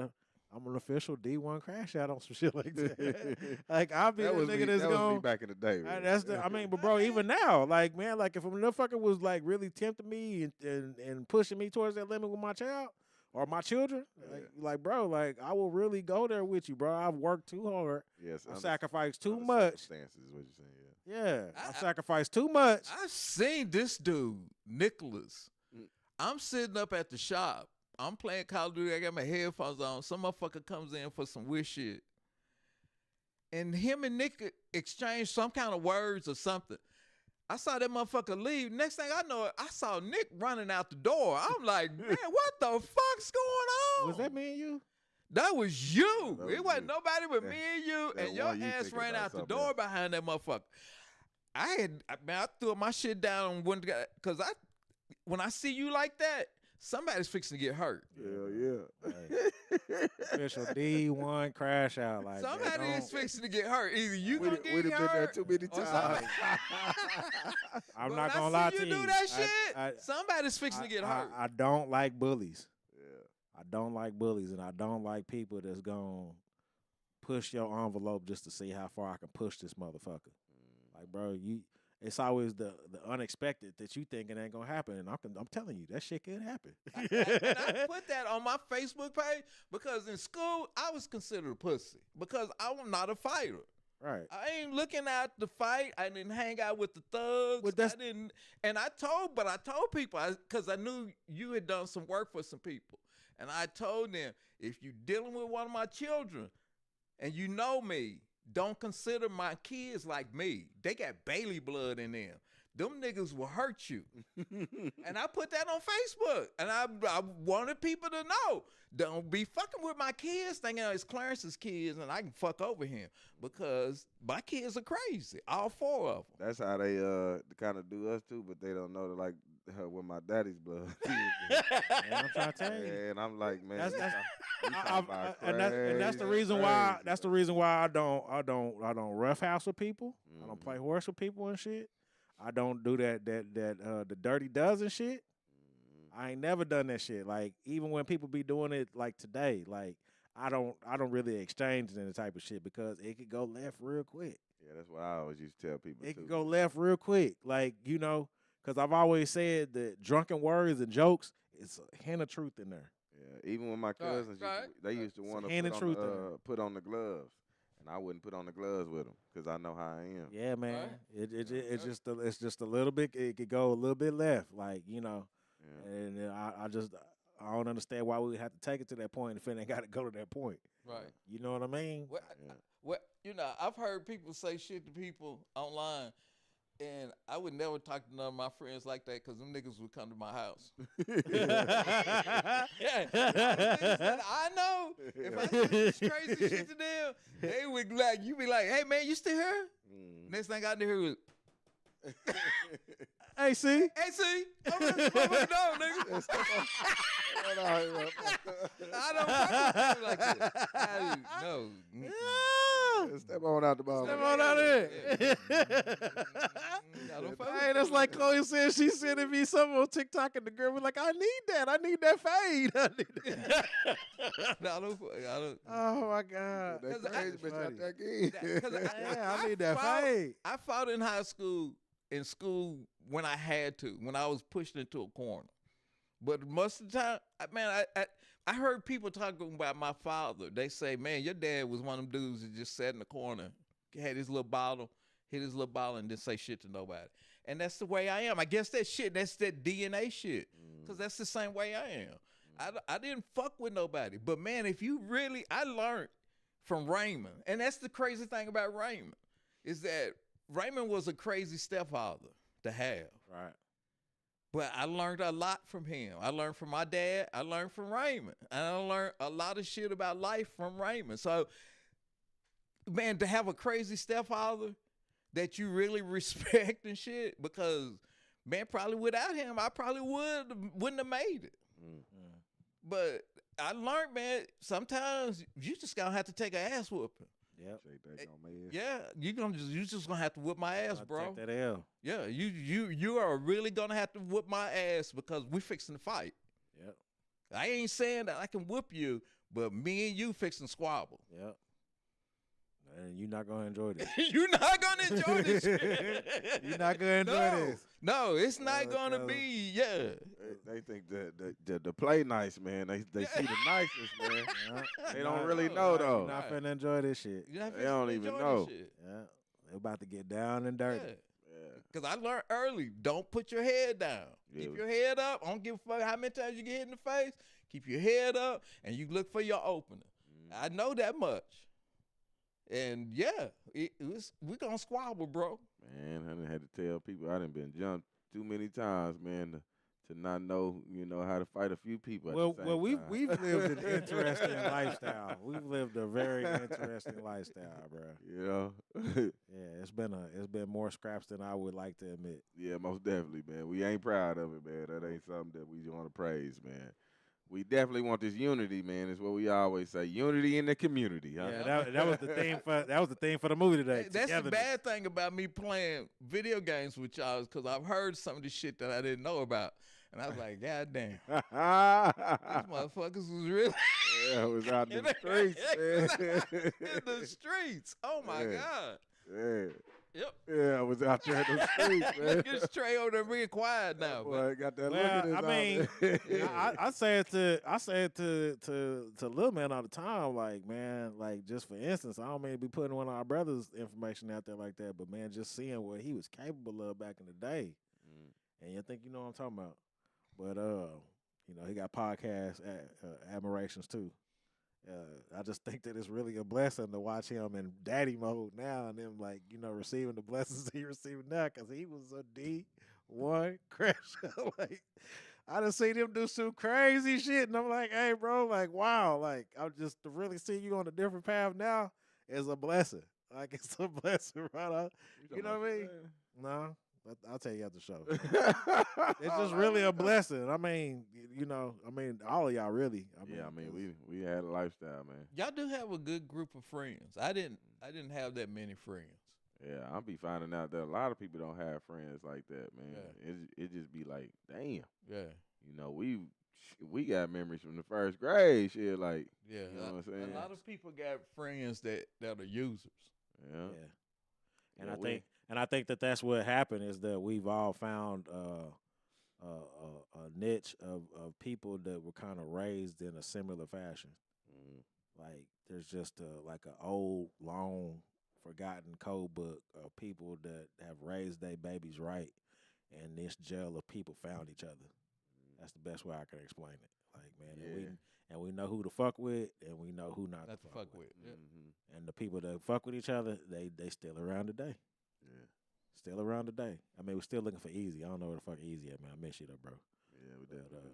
I'm an official D1 crash out on some shit like that. Like I'll be That the was nigga me, that's that was going. me back in the day. Man. I mean, but bro, even now, like man, like if a motherfucker was like really tempting me and pushing me towards that limit with my child or my children, like bro, like I will really go there with you, bro. I've worked too hard. Yes, I've sacrificed too under much. Circumstances, is what you're saying. Yeah, I- I've sacrificed too much. I've seen this dude, Nicholas. Mm. I'm sitting up at the shop. I'm playing Call of Duty. I got my headphones on. Some motherfucker comes in for some weird shit. And him and Nick exchange some kind of words or something. I saw that motherfucker leave. Next thing I know, I saw Nick running out the door. I'm like, man, what the fuck's going on? Was that me and you? That was you. That was it wasn't you. nobody but That- me and you, that and your one you ass thinking ran about out the something door else. behind that motherfucker. I threw my shit down on one guy because when I see you like that, somebody's fixing to get hurt. Hell yeah. Official D1 crash out. Like Somebody man, is fixing to get hurt. Either you We'd gonna get have been there hurt, too many or times. somebody- I'm But not when gonna I lie see to you you. do that shit. I- Somebody's fixing to get hurt. I don't like bullies. Yeah. I don't like bullies, and I don't like people that's gonna push your envelope just to see how far I can push this motherfucker. Like, bro, it's always the unexpected that you think it ain't gonna happen, and I'm telling you that shit could happen. And I put that on my Facebook page because in school I was considered a pussy because I'm not a fighter. Right. I ain't looking at the fight. I didn't hang out with the thugs. Well, I didn't, and I told people because I knew you had done some work for some people, and I told them if you dealing with one of my children, and you know me, don't consider my kids like me. They got Bailey blood in them. Them niggas will hurt you. And I put that on Facebook. And I wanted people to know, don't be fucking with my kids thinking it's Clarence's kids and I can fuck over him. Because my kids are crazy. All 4 of them. That's how they kind of do us too, but they don't know that like with my daddy's blood. Man, I'm trying to tell you. And I'm like, man, That's and that's the reason why. That's the reason why I don't roughhouse with people. I don't play horse with people and shit. I don't do that the dirty dozen shit. I ain't never done that shit. Like even when people be doing it like today, like I don't really exchange any type of shit because it could go left real quick. Yeah, that's what I always used to tell people. It could go left real quick. Like, you know, because I've always said that drunken words and jokes, it's a hint of truth in there. Yeah, even with my cousins, they used to want to put on the gloves. And I wouldn't put on the gloves with them because I know how I am. Yeah, man. Right. It's just a little bit. It could go a little bit left, like you know. Yeah. And I don't understand why we would have to take it to that point if it ain't got to go to that point. Right. You know what I mean? Well, you know, I've heard people say shit to people online. And I would never talk to none of my friends like that because them niggas would come to my house. Yeah. I know. If I say this crazy shit to them, they would like, you be like, hey, man, you still here? Next thing I hear was, hey, see? Hey, see? I'm just fucking dog, nigga. I don't fuck with you like that. No. Step on out the ball. Step on out there. Hey, that's like Chloe said. She sending me something on TikTok, and the girl was like, "I need that. I need that fade. I need that." I don't. Oh my God. That's crazy, bitch. I need that fade. I fought in high school. In school, when I had to, when I was pushed into a corner. But most of the time, I heard people talking about my father. They say, man, your dad was one of them dudes that just sat in the corner, had his little bottle, hit his little bottle, and didn't say shit to nobody. And that's the way I am. I guess that's that DNA shit. Because that's the same way I am. I didn't fuck with nobody. But, man, I learned from Raymond. And that's the crazy thing about Raymond, is that Raymond was a crazy stepfather to have. Right. But I learned a lot from him. I learned from my dad. I learned from Raymond. And I learned a lot of shit about life from Raymond. So, man, to have a crazy stepfather that you really respect and shit, because, man, probably without him, I probably wouldn't have made it. Mm-hmm. But I learned, man, sometimes you just gonna have to take an ass whooping. Yep. Yeah, you just gonna have to whip my ass, bro. Take that L. Yeah, you are really gonna have to whip my ass because we fixing to fight. Yep. I ain't saying that I can whip you, but me and you fixing to squabble. Yep. And you're not gonna enjoy this. You're not gonna enjoy this shit. You're not gonna enjoy this. No, it's not gonna be. Yeah. They think the play nice, man. They see the nicest, man. Yeah. They don't really know though. You're not finna enjoy this shit. They don't even know. Yeah. They're about to get down and dirty. Yeah. Because I learned early, don't put your head down. Yeah. Keep your head up. I don't give a fuck how many times you get hit in the face. Keep your head up, and you look for your opener. I know that much. And, yeah, we're going to squabble, bro. Man, I done had to tell people I done been jumped too many times, man, to not know, how to fight a few people at the same time. We've lived an interesting lifestyle. We've lived a very interesting lifestyle, bro. Yeah, it's been more scraps than I would like to admit. Yeah, most definitely, man. We ain't proud of it, man. That ain't something that we want to praise, man. We definitely want this unity, man. Is what we always say. Unity in the community. Huh? Yeah, that was the theme for the movie today. That's the bad thing about me playing video games with y'all, is because I've heard some of the shit that I didn't know about, and I was like, God damn, these motherfuckers was really. Yeah, it was out in the streets, man. In the streets. Oh my God. Yeah. Yep. Yeah, I was out there in the streets, man. Look at this Trey over there being quiet now. Boy, got that Well, look at his I mean, eye. I say it to Lil Man all the time. Like, man, like just for instance, I don't mean to be putting one of our brothers' information out there like that, but man, just seeing what he was capable of back in the day, and you think you know what I'm talking about. But you know, he got podcast admirations too. I just think that it's really a blessing to watch him in daddy mode now, and then like you know receiving the blessings he receiving now, because he was a D1 crasher. Like I done seen him do some crazy shit, and I'm like, hey, bro, like wow, like I'm just to really see you on a different path now is a blessing. Like it's a blessing, right? You know what I mean? No. I'll tell you after the show. It's just really a blessing. I mean, you know, all of y'all really. I mean, we had a lifestyle, man. Y'all do have a good group of friends. I didn't have that many friends. Yeah, I'll be finding out that a lot of people don't have friends like that, man. Yeah. It just be like, damn. Yeah. You know, we got memories from the first grade, shit. Like, Yeah. you know what I'm saying? A lot of people got friends that are users. Yeah. And Yeah, I think that that's what happened is that we've all found a niche of people that were kind of raised in a similar fashion. Like there's just like an old, long, forgotten code book of people that have raised their babies right, and this gel of people found each other. That's the best way I can explain it. Like man, and we know who to fuck with, and we know who not to fuck with. Yeah. And the people that fuck with each other, they still around today. Yeah. Still around today. I mean, we're still looking for Easy. I don't know where the fuck Easy at, man. I miss you though, bro. Yeah, we definitely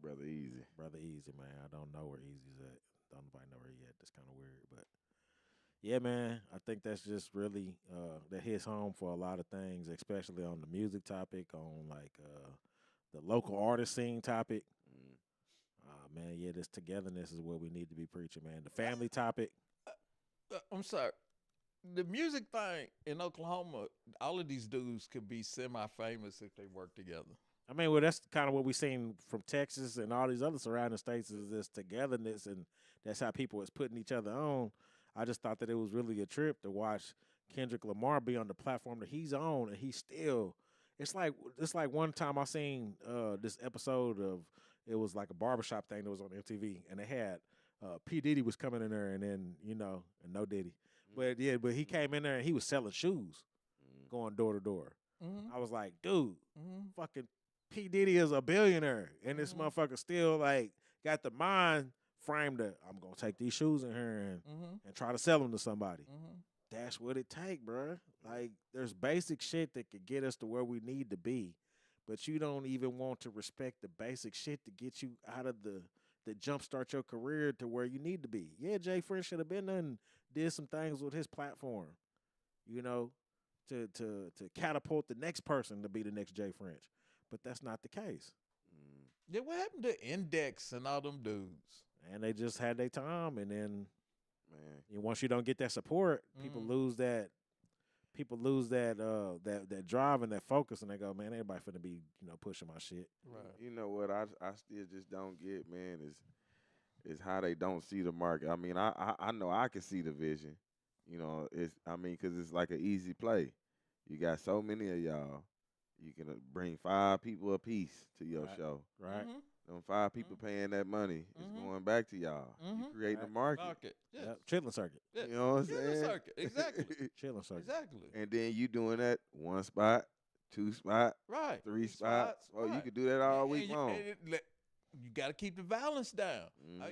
brother Easy. Brother Easy, man. I don't know where Easy's at. Don't nobody know where he at. That's kind of weird, but yeah, man. I think that's just really that hits home for a lot of things, especially on the music topic, on like the local artist scene topic. Man, yeah, this togetherness is what we need to be preaching, man. The family topic. I'm sorry. The music thing in Oklahoma, all of these dudes could be semi-famous if they work together. I mean, well, that's kind of what we seen from Texas and all these other surrounding states is this togetherness, and that's how people was putting each other on. I just thought that it was really a trip to watch Kendrick Lamar be on the platform that he's on, and he's still. It's like one time I seen this episode of it was like a barbershop thing that was on MTV, and they had P Diddy was coming in there, and then and no Diddy, but he came in there and he was selling shoes, going door to door. I was like, dude, fucking P Diddy is a billionaire, and this motherfucker still like got the mind frame that I'm gonna take these shoes in here and try to sell them to somebody. That's what it take, bro. Like there's basic shit that could get us to where we need to be, but you don't even want to respect the basic shit to get you out of the jumpstart your career to where you need to be. Yeah, Jay French should have been there and did some things with his platform, to catapult the next person to be the next Jay French. But that's not the case. Yeah, what happened to Index and all them dudes? And they just had their time, and then once you don't get that support, people lose that. People lose that drive and that focus, and they go, man, everybody finna be pushing my shit. Right. You know what I still just don't get, man, is how they don't see the market. I mean, I know I can see the vision. Because it's like an easy play. You got so many of y'all. You can bring 5 people a piece to your show. Right. Them 5 people paying that money is going back to y'all. You creating a market. Yeah. Yep. Chilling circuit. Yeah. You know what I'm Chilling saying? circuit. Exactly. Chilling circuit. Exactly. And then you doing that 1 spot, 2 spot, Right. 3 spots. Oh, right. you could do that all week you, long. You got to keep the violence down.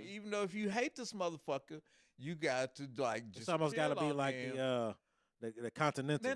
Even though if you hate this motherfucker, you got to like just. It's almost got to be like him. the Continental.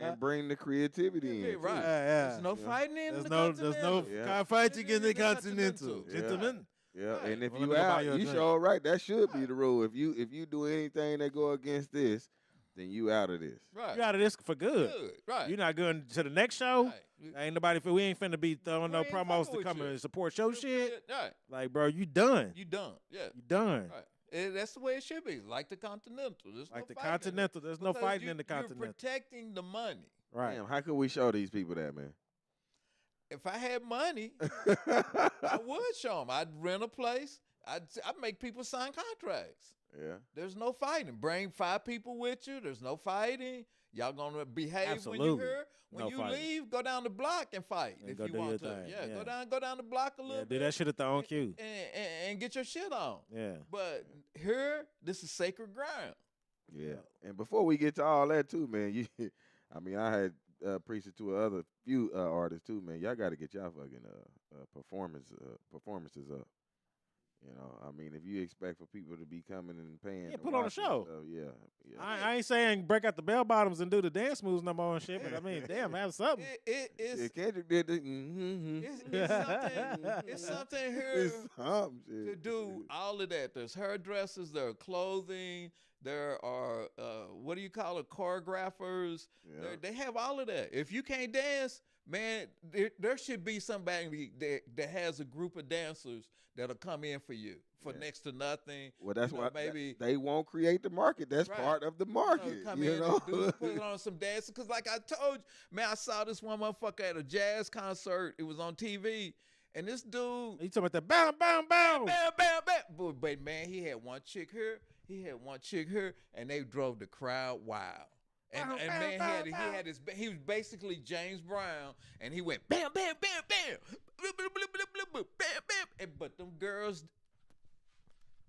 And bring the creativity in. Right. Yeah. There's no fighting in There's the no Continental. can't fight you in the Continental. Yeah. Gentlemen. Yeah, Right. and if Well, let you me go buy out, you a you drink. sure right. That should be the rule. If you do anything that go against this, then you out of this. Right. You out of this for good. Right. You're not going to the next show. Right. Ain't nobody. We ain't finna be throwing no We ain't promos fucking to with come you. and support your shit. Right. Like, bro, you done. You done. Yeah. You done. Right. And that's the way it should be. Like the Continental. There's Like no the fighting in it. Continental. There's no Because fighting in the Continental. You're protecting the money. Right. Damn, how could we show these people that, man? If I had money, I would show them. I'd rent a place. I'd make people sign contracts. Yeah. There's no fighting. Bring 5 people with you. There's no fighting. Y'all gonna behave when Absolutely. you here. When No you fighting. leave, go down the block and fight And if go you do your want to. thing. Yeah, Yeah. go down the block a little Yeah, bit. do that shit at their own cue. and get your shit on. Yeah. But here, this is sacred ground. Yeah. And before we get to all that too, man, I mean, I had preached it to other few artists too, man. Y'all got to get y'all fucking performances up. You know, I mean, if you expect for people to be coming and paying, Yeah, to put on a watch and show. stuff, yeah. I ain't saying break out the bell bottoms and do the dance moves no more and shit, but I mean, damn, have something. It's Kendrick did it. Mm-hmm. it's something here It's something, to shit. do all of that. There's hairdressers, there are clothing, there are what do you call it, choreographers. Yeah. They have all of that. If you can't dance, man, there should be somebody that has a group of dancers that'll come in for you for next to nothing. Well, that's You know, why maybe they won't create the market. That's Right. part of the market. come you in know? and put on some dancing. Because like I told you, man, I saw this one motherfucker at a jazz concert. It was on TV. And this dude, You talking about the bam, bam, bam? bam, bam, bam. But man, he had one chick here. He had one chick here. And they drove the crowd wild. And Bam, man, bam, he bam, had bam. he was basically James Brown. And he went bam, bam, bam, bam. Bam, bam. But them girls,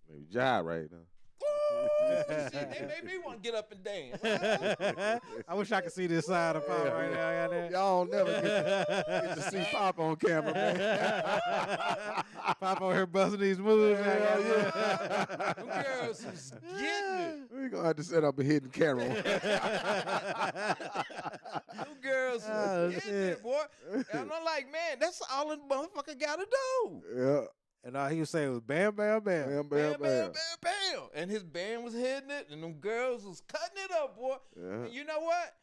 Maybe jive right now. ooh, shit, they made me want to get up and dance. I wish I could see this side of Pop right now. Goddamn. Y'all never get to see Pop on camera, man. Pop over here busting these moves. Yeah, Yeah, Them girls was getting it. We're going to have to set up a hidden camera. Them girls Oh, was getting it, shit. boy. And I'm like, man, that's all a motherfucker got to do. Yeah. And all he was saying was bam, bam, bam. Bam, Bam, bam, bam, bam. bam, bam. And his band was hitting it, and them girls was cutting it up, boy. Yeah. And you know what?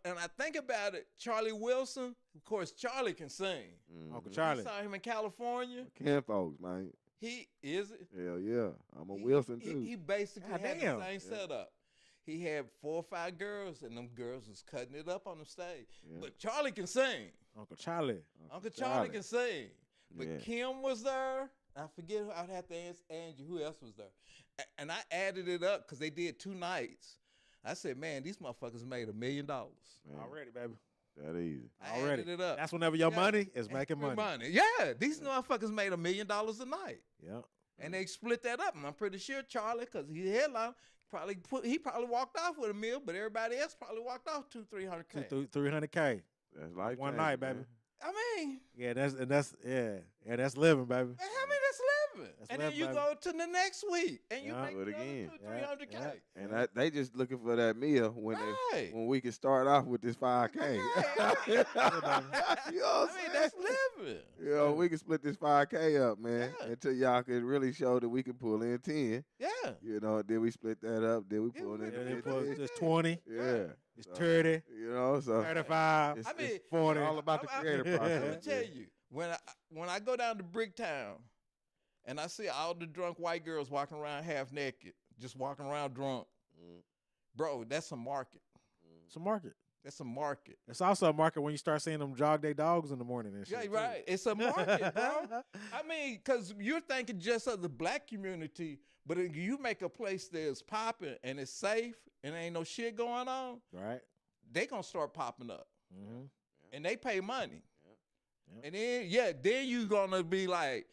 And I think about it, Charlie Wilson, of course, Charlie can sing. Uncle Mhm. Charlie. I saw him in California. Ken folks, man. He is it. Hell yeah. I'm a Wilson, too. He basically God had damn. the same setup. He had 4 or 5 girls, and them girls was cutting it up on the stage. Yeah. But Charlie can sing. Uncle Charlie. Uncle Charlie can sing. But Yeah. Kim was there. I forget who, I'd have to ask Angie who else was there. And I added it up because they did 2 nights. I said, man, these motherfuckers made $1 million. Man, Already, baby. that easy. I Already. added it up. That's whenever your Yeah. money is making money. Yeah, these motherfuckers made $1 million a night. Yeah. And they split that up. And I'm pretty sure Charlie, because he headline, he probably walked off with $1 million, but everybody else probably walked off 200-300K. 300K. That's life. One night, baby. I mean, Yeah, that's living, baby. man, how many that's living? That's And then living, you baby. go to the next week and you Yeah. make Do it another again. 200-300K. Yeah. And they just looking for that meal Right. when we can start off with this 5K. Right. you know what I'm I mean, saying? that's living. You know, we can split this 5K up, man, Yeah. until y'all can really show that we can pull in 10. Yeah. You know, then we split that up, then we Yeah, pull we in Yeah, did they 50. put just 20, Yeah. it's So, 30, You know, so 35, it's, I mean, it's 40. all about the creative I'm process. gonna tell you, when I go down to Bricktown and I see all the drunk white girls walking around half naked, just walking around drunk, Mm. bro, that's a market. It's a market. That's a market. It's also a market when you start seeing them jog their dogs in the morning and shit. Yeah, too. right. It's a market, bro. I mean, because you're thinking just of the black community, but if you make a place that's popping and it's safe and ain't no shit going on, Right. they gonna start popping up. Mm-hmm. And they pay money. Yeah. And then you gonna be like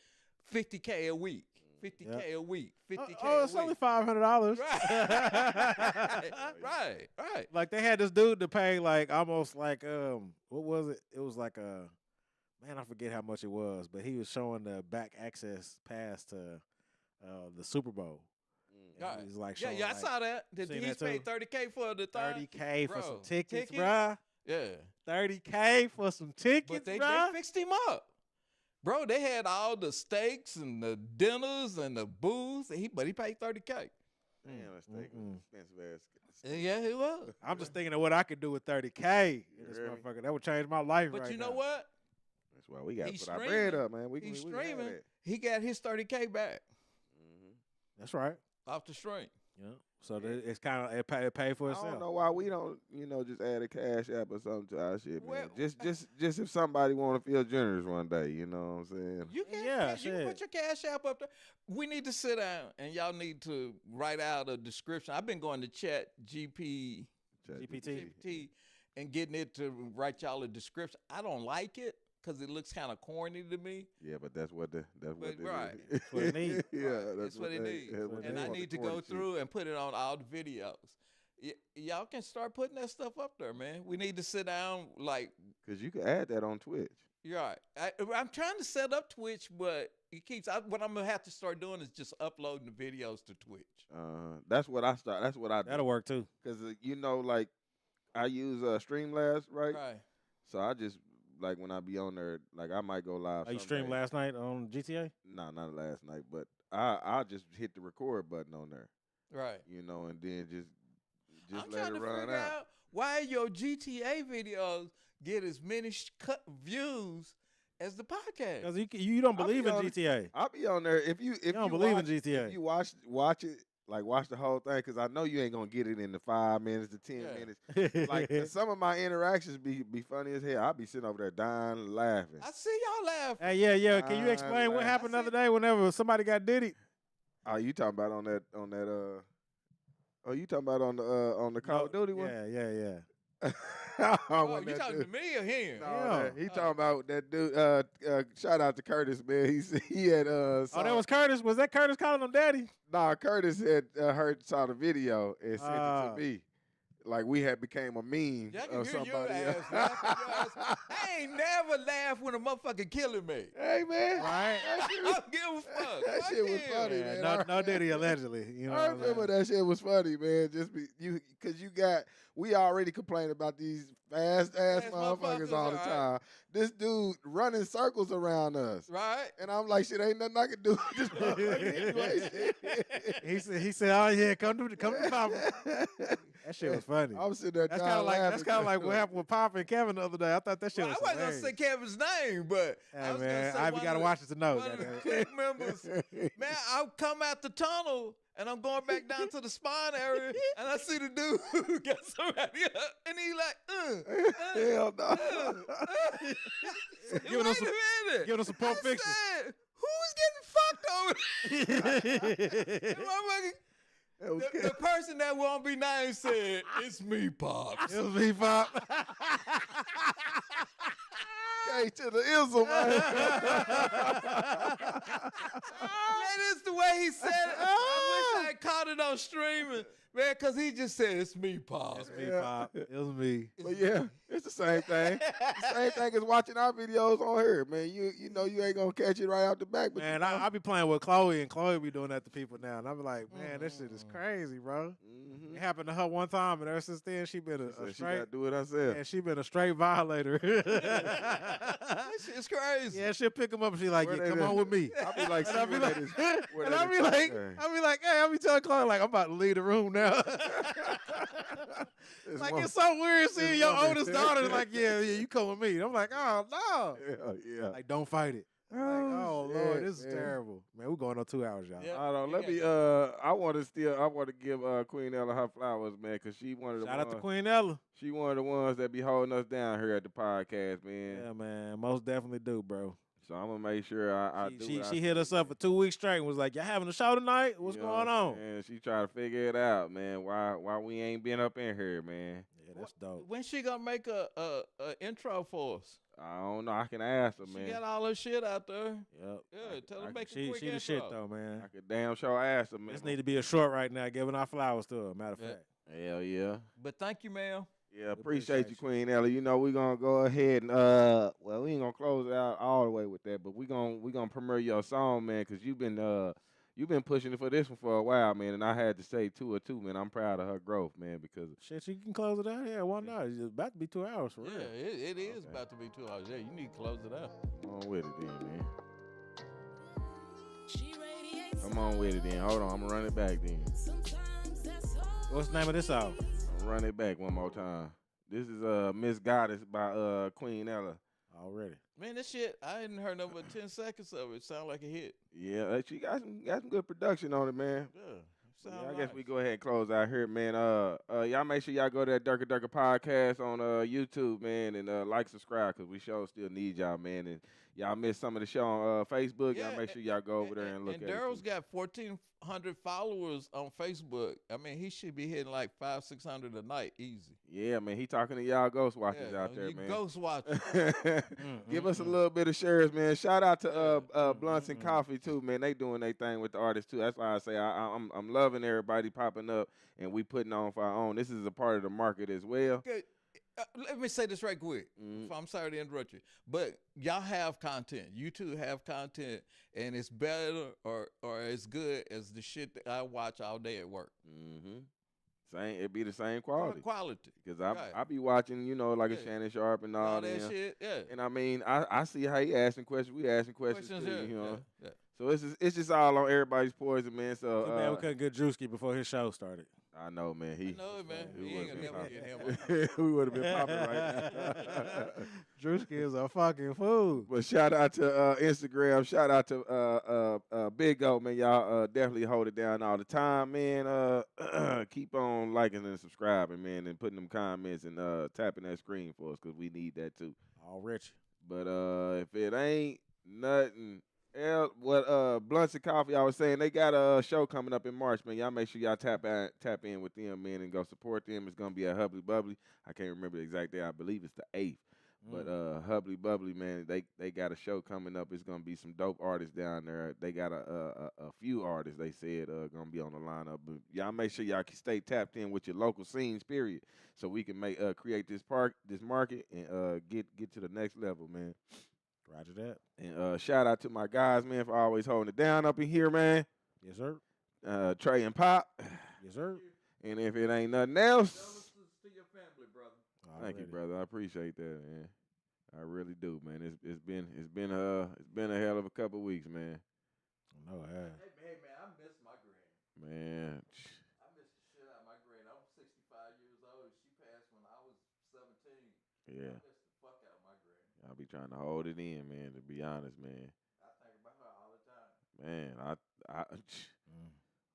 50K a week. 50K a week. 50K Oh, a it's week. only $500. Right. Right. Like they had this dude to pay like almost like what was it? It was like a man, I forget how much it was, but he was showing the back access pass to the Super Bowl. And Right. he was like Yeah, showing, yeah, I like, saw that. Did seen he that paid too? 30K for the thing? 30K for Bro, some tickets, tickets? bruh. Yeah. 30K for some tickets, But they bruh. fixed him up. Bro, they had all the steaks and the dinners and the booze, but he paid 30K. Damn, that steak was expensive ass. Yeah, he was. I'm just thinking of what I could do with 30K in this You heard me? motherfucker. That would change my life But right you know now. what? That's why we got to He's put our bread streaming. up, man. We He's can have streaming. that. He got his 30K back Mhm. That's right. off the stream. Yeah. So it's kind of it pay for I itself. don't know why we don't, just add a cash app or something to our shit, man. Well, Just if somebody want to feel generous one day, you know what I'm saying? You can, Yeah, you can put your cash app up there. We need to sit down and y'all need to write out a description. I've been going to Chat GPT and getting it to write y'all a description. I don't like it because it looks kind of corny to me. Yeah, but that's what right. That's what it needs. Yeah, Right. That's what it needs. And I need to go through and put it on all the videos. Y'all can start putting that stuff up there, man. We need to sit down, like, because you can add that on Twitch. you're right. I'm trying to set up Twitch, but it keeps. What I'm gonna have to start doing is just uploading the videos to Twitch. That's what I start. That's what I do. That'll work too. Because like I use Streamlabs, right? Right. So I just like when I be on there, like I might go live. You streamed last night on GTA? No, not last night, but I just hit the record button on there, Right. and then just I'm let trying it to run figure out why your GTA videos get as many views as the podcast. Because you don't I'll believe be in on- GTA. I'll be on there if you You don't believe in watch, GTA. If you watch it, like watch the whole thing, because I know you ain't gonna get it in the 5 minutes to 10 minutes. Like some of my interactions be funny as hell. I'll be sitting over there dying laughing. I see y'all laugh. Hey, yeah. Can you explain what happened the other day whenever somebody got diddy? Oh, you talking about on that Oh, you talking about on the Call of Duty one? Yeah. Oh, you talking to me or him? No, he talking about that dude. Shout out to Curtis, man. He had Oh, that was Curtis. Was that Curtis calling him daddy? Nah, Curtis had saw the video and sent it to me. Like we had became a meme Yeah, I of can hear somebody your else. ass laughing. Your ass. I ain't never laughed when a motherfucker killing me. Hey man, Right? I don't give a fuck. That Fuck shit was him. funny, Yeah, man. no diddy allegedly. You know I what I'm remember saying? that shit was funny, man. Just because we already complain about these fast ass Fast motherfuckers all the motherfuckers, time. This dude running circles around us, Right? and I'm like, shit, ain't nothing I can do with this motherfucker. He said, "Oh yeah, come to Papa." That shit was funny. I'm sitting there That's dying laughing. That's kind of like what happened with Papa and Kevin the other day. I thought that shit Well, I was wasn't gonna hilarious. say Kevin's name, but I Hey was man, gonna I say gotta watch it to know. one of the goddamn it. clique members. Man, I come out the tunnel and I'm going back down to the spawn area, and I see the dude got somebody up, and he like, Hell no. Giving us Wait a minute. Giving us some Pulp I Fiction. said, who's getting fucked over there? Motherfucker, That was the person that won't be named said, "It's me, Pops." It was me, Pop. K to the ism, man. That is the way he said it. I wish I had caught it on streaming, man, because he just said, "It's me, Pops." It's me, Pop. It was me. But yeah, it's the same thing. The same thing as watching our videos on here, man. You know you ain't gonna catch it right out the back. But Man, you know. I be playing with Chloe, and Chloe be doing that to people now, and I be like, man, this shit is crazy, bro. Mhm. It happened to her one time, and ever since then, she been She said a she straight. gotta do it herself. Yeah, she been a straight violator. That shit's crazy. Yeah, she'll pick him up and she like, Where yeah, they come at? on with me. I be like, And I be like, where and they I be at? like, Okay. hey, I be telling Chloe like, I'm about to leave the room now. This Like woman- it's so weird seeing this your woman- oldest daughter like, yeah, you come with me. I'm like, oh no, Yeah. like don't fight it. Like, oh shit, Lord, this is man. terrible, man. We're going on 2 hours, y'all. Yeah. I don't know. Let You me. I want to give Queen Ella her flowers, man, because she one of the Shout out to ones- Queen Ella. She one of the ones that be holding us down here at the podcast, man. Yeah, man, most definitely do, bro. So I'm gonna make sure I do. She what I she hit say, us up for 2 weeks straight and was like, y'all having a show tonight? What's You know going what I'm on? saying? She trying to figure it out, man. Why we ain't been up in here, man? Yeah, that's dope. When she gonna make a intro for us? I don't know. I can ask her, She man. got all her shit out there. Yep. Yeah, tell her I to make a She quick the intro. shit though, man. I could damn sure ask her, man. This need to be a short right now, giving our flowers to her. Matter of Yeah. fact. Hell yeah. But thank you, ma'am. Yeah, appreciate appreciate you, you. Queen Ella. You know, we're gonna go ahead and well, we ain't gonna close it out all the way with that, but we gonna premiere your song, man, because you've been pushing it for this one for a while, man, and I had to say 2 or 2, man. I'm proud of her growth, man, because Shit, you can close it out. Yeah, why not? It's about to be 2 hours for Yeah, real. it is Okay. about to be 2 hours. Yeah, you need to close it out. come on with it then, man. Come on with it then. Hold on, I'm gonna run it back then. What's the name of this song? I'm run it back one more time. This is Miss Goddess by Queen Ella. Already. Man, this shit, I hadn't heard no but 10 seconds of it. It sound like a hit. Yeah, she got some good production on it, man. Yeah. Well, Sound yeah, I guess nice. we go ahead and close out here, man. Y'all make sure y'all go to that Durka Durka podcast on YouTube, man, and like, subscribe, cause we sure still need y'all, man. And y'all missed some of the show on Facebook. Y'all Yeah, make sure y'all go over there and look and at it Daryl's too. got 1,400 followers on Facebook. I mean, he should be hitting like 500-600 a night, easy. Yeah, man, he talking to y'all ghost watchers Yeah, out there, you man. ghost watchers. Give us a little bit of shares, man. Shout out to Yeah. Blunts and Coffee too, man. They doing their thing with the artists too. That's why I say I'm loving everybody popping up and we putting on for our own. This is a part of the market as well. Okay, let me say this right quick. I'm sorry to interrupt you, but y'all have content. You two have content, and it's better or as good as the shit that I watch all day at work. Mm-hmm. It be the same quality. Quality. Cause Right. I be watching, like a Yeah. Shannon Sharp and all All that them. shit. Yeah. And I mean, I see how he asking questions. We asking questions too, yeah. Yeah. So it's just all on everybody's poison, man. So Too bad we couldn't get Drewski before his show started. I know, man. I know it, man. we He ain't would've gonna been never get him. we would have been popping right now. Drewski is a fucking fool. But shout out to Instagram. Shout out to Big O, man. Y'all definitely hold it down all the time, man. Keep on liking and subscribing, man, and putting them comments and tapping that screen for us because we need that too. All rich. But if it ain't nothing else, what Blunts and Coffee, I was saying they got a show coming up in March, man. Y'all make sure y'all tap in with them, man, and go support them. It's gonna be at Hubbly Bubbly. I can't remember the exact day. I believe it's the 8th. But Hubbly Bubbly, man, they got a show coming up. It's gonna be some dope artists down there. They got a few artists they said gonna be on the lineup. But y'all make sure y'all stay tapped in with your local scenes, period, so we can create this market and get to the next level, man. Roger that. And shout out to my guys, man, for always holding it down up in here, man. Yes, sir. Trey and Pop. Yes, sir. And if it ain't nothing else, Condolences to your family, brother. thank you, Already. brother. I appreciate that, man. I really do, man. It's been a hell of a couple weeks, man. No, I have. Hey, man, I miss my granny. Man, I miss the shit out of my granny. I'm 65 years old. She passed when I was 17. yeah. I miss the fuck out of my granny. I'll be trying to hold it in, man. To be honest, man. I think about her all the time. Man,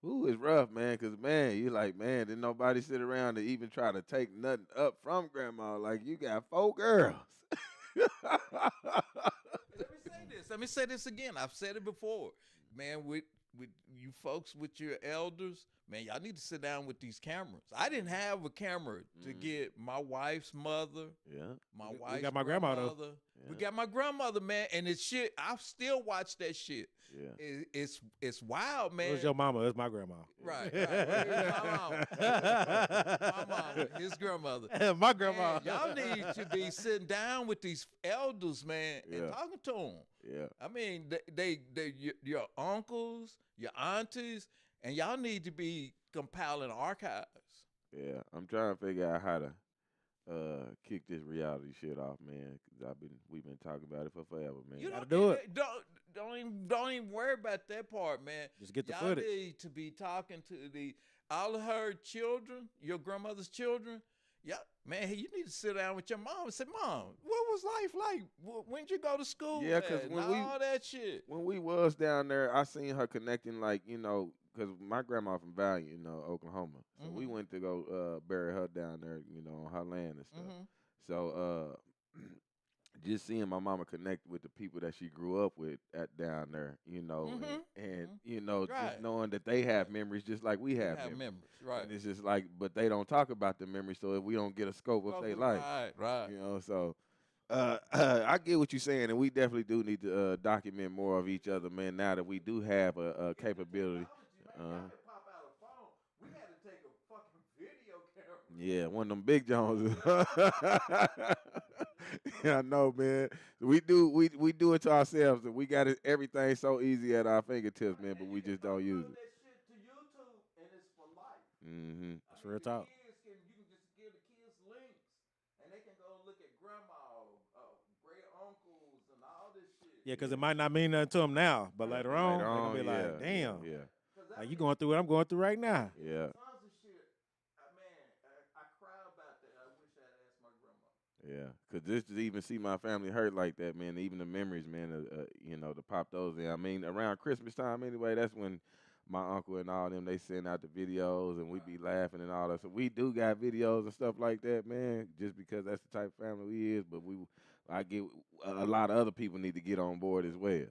ooh, it's rough, man. Cause man, you like, man, didn't nobody sit around to even try to take nothing up from grandma. Like you got 4 girls. Let me say this again. I've said it before, man. With you folks, with your elders, man, y'all need to sit down with these cameras. I didn't have a camera to get my wife's mother. Yeah. My We wife's got my grandma, though. grandmother. We Yeah. got my grandmother, man, and it's shit. I still watch that shit. Yeah. It's wild, man. It was your mama. It's my grandma. Right. My mama, his grandmother. My grandma. Man, y'all need to be sitting down with these elders, man, Yeah. and talking to them. Yeah. I mean, your uncles, your aunties, and y'all need to be compiling archives. Yeah. I'm trying to figure out how to kick this reality shit off, man. Cause we've been talking about it for forever, man. You Gotta don't do it. Don't even worry about that part, man. Just get the y'all footage. need to be talking to all of her children, your grandmother's children. Yeah, man, you need to sit down with your mom and say, "Mom, what was life like? When'd you go to school? Yeah, 'cause at?" when And we- all that shit. When we was down there, I seen her connecting, like, because my grandma from Valiant, Oklahoma. So we went to go bury her down there, on her land and stuff. Mhm. So just seeing my mama connect with the people that she grew up with down there, and just Right. knowing that they have memories just like we have memories. memories, right? And it's just like, but they don't talk about the memories, so if we don't get a scope of their life. Right. So I get what you're saying, and we definitely do need to document more of each other, man. Now that we do have a capability. Pop out a phone. We had to take a fucking video camera. Yeah, one of them big Jones. Yeah, I know, man. We do it to ourselves, and we got everything so easy at our fingertips, man. But we just don't use it. That shit to YouTube, and it's for life. Mm-hmm. That's real talk. You can just give the kids links, and they can go look at grandma, great uncles, and all this shit. Yeah, because it might not mean nothing to them now, but later on, they're going to be like, damn. Yeah. Like, you going through what I'm going through right now. Yeah. Tons of shit. I cry about that. I wish I had asked my grandma. Yeah, because just to even see my family hurt like that, man, even the memories, man, to pop those in. I mean, around Christmas time anyway, that's when my uncle and all them, they send out the videos and we be laughing and all that. So we do got videos and stuff like that, man, just because that's the type of family we is. But I get a lot of other people need to get on board as well.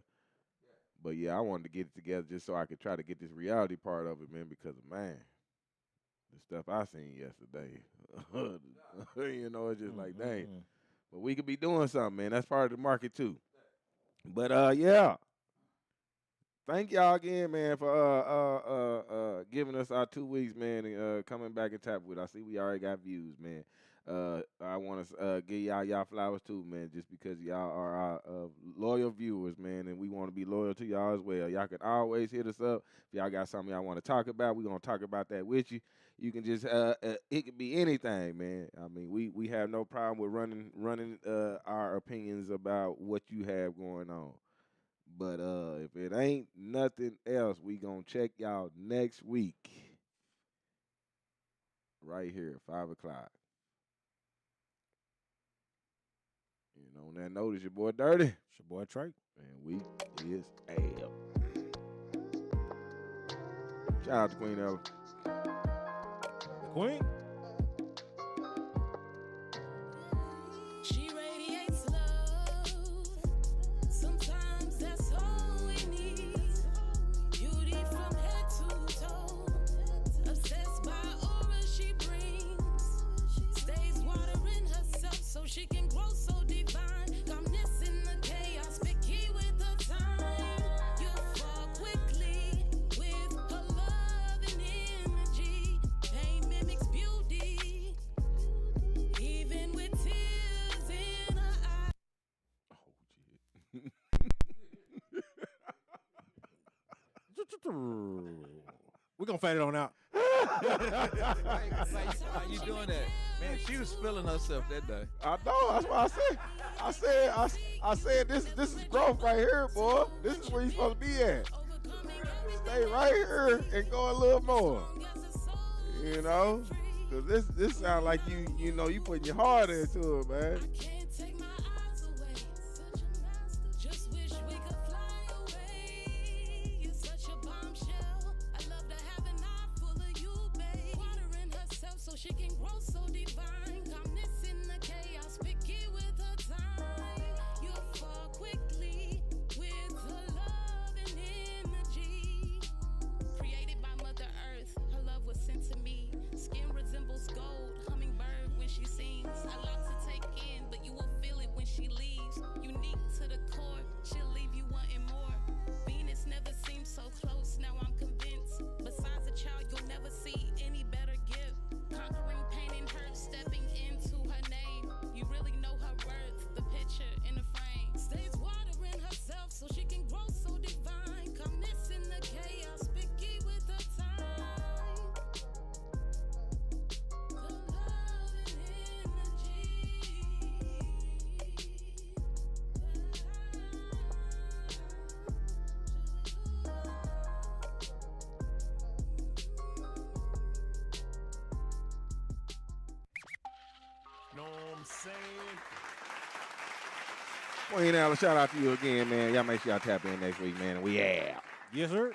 But yeah, I wanted to get it together just so I could try to get this reality part of it, man, because man, the stuff I seen yesterday, you know, it's just like, dang. But we could be doing something, man. That's part of the market too. But yeah. Thank y'all again, man, for giving us our 2 weeks, man, and coming back and tap with. I see we already got views, man. I want to give y'all flowers too, man, just because y'all are our loyal viewers, man, and we want to be loyal to y'all as well. Y'all can always hit us up if y'all got something y'all want to talk about. We're gonna talk about that with you. You can just it could be anything, man. I mean, we have no problem with running our opinions about what you have going on. But if it ain't nothing else, we gonna check y'all next week. Right here, 5 o'clock. You know, on that note, it's your boy Dirty. It's your boy Trey. And we is Al. Shout out to Queen Ella. The Queen? She radiates love. Sometimes that's all we need. Beauty from head to toe. Obsessed by aura she brings. Stays watering herself so she can grow so divine. Calmness in the chaos, picky with the time. You'll fall quickly with her love and energy. Pain mimics beauty, even with tears in her eyes. We're going to fade it on out. How you doing that? Man, she was feeling herself that day. I know. That's what I said. I said this is growth right here, boy. This is where you supposed to be at. Stay right here and go a little more. You know, because this sounds like you know you putting your heart into it, man. Can't take my eyes away. Such a master. Just wish we could fly away. You're such a bombshell. I love to have an eye full of you, babe. Watering herself so she can grow so divine. Calmness in the chaos, picky with her time. You'll fall quickly with her love and energy. Created by Mother Earth, her love was sent to me. Skin resembles gold, hummingbird when she sings. A lot to take in, but you will feel it when she leaves. Unique to the core, she'll leave you wanting more. Venus never seemed so close, now I'm convinced. Besides a child, you'll never see any better gift. Conquering pain and hurt, stepping into her name. You really know her worth, the picture in the frame. Stays watering herself so she can grow so divine. Calmness in the chaos, picky with the time. The love and Know what I'm saying? Queen Ella, shout out to you again, man. Y'all make sure y'all tap in next week, man. And we out. Yes, sir.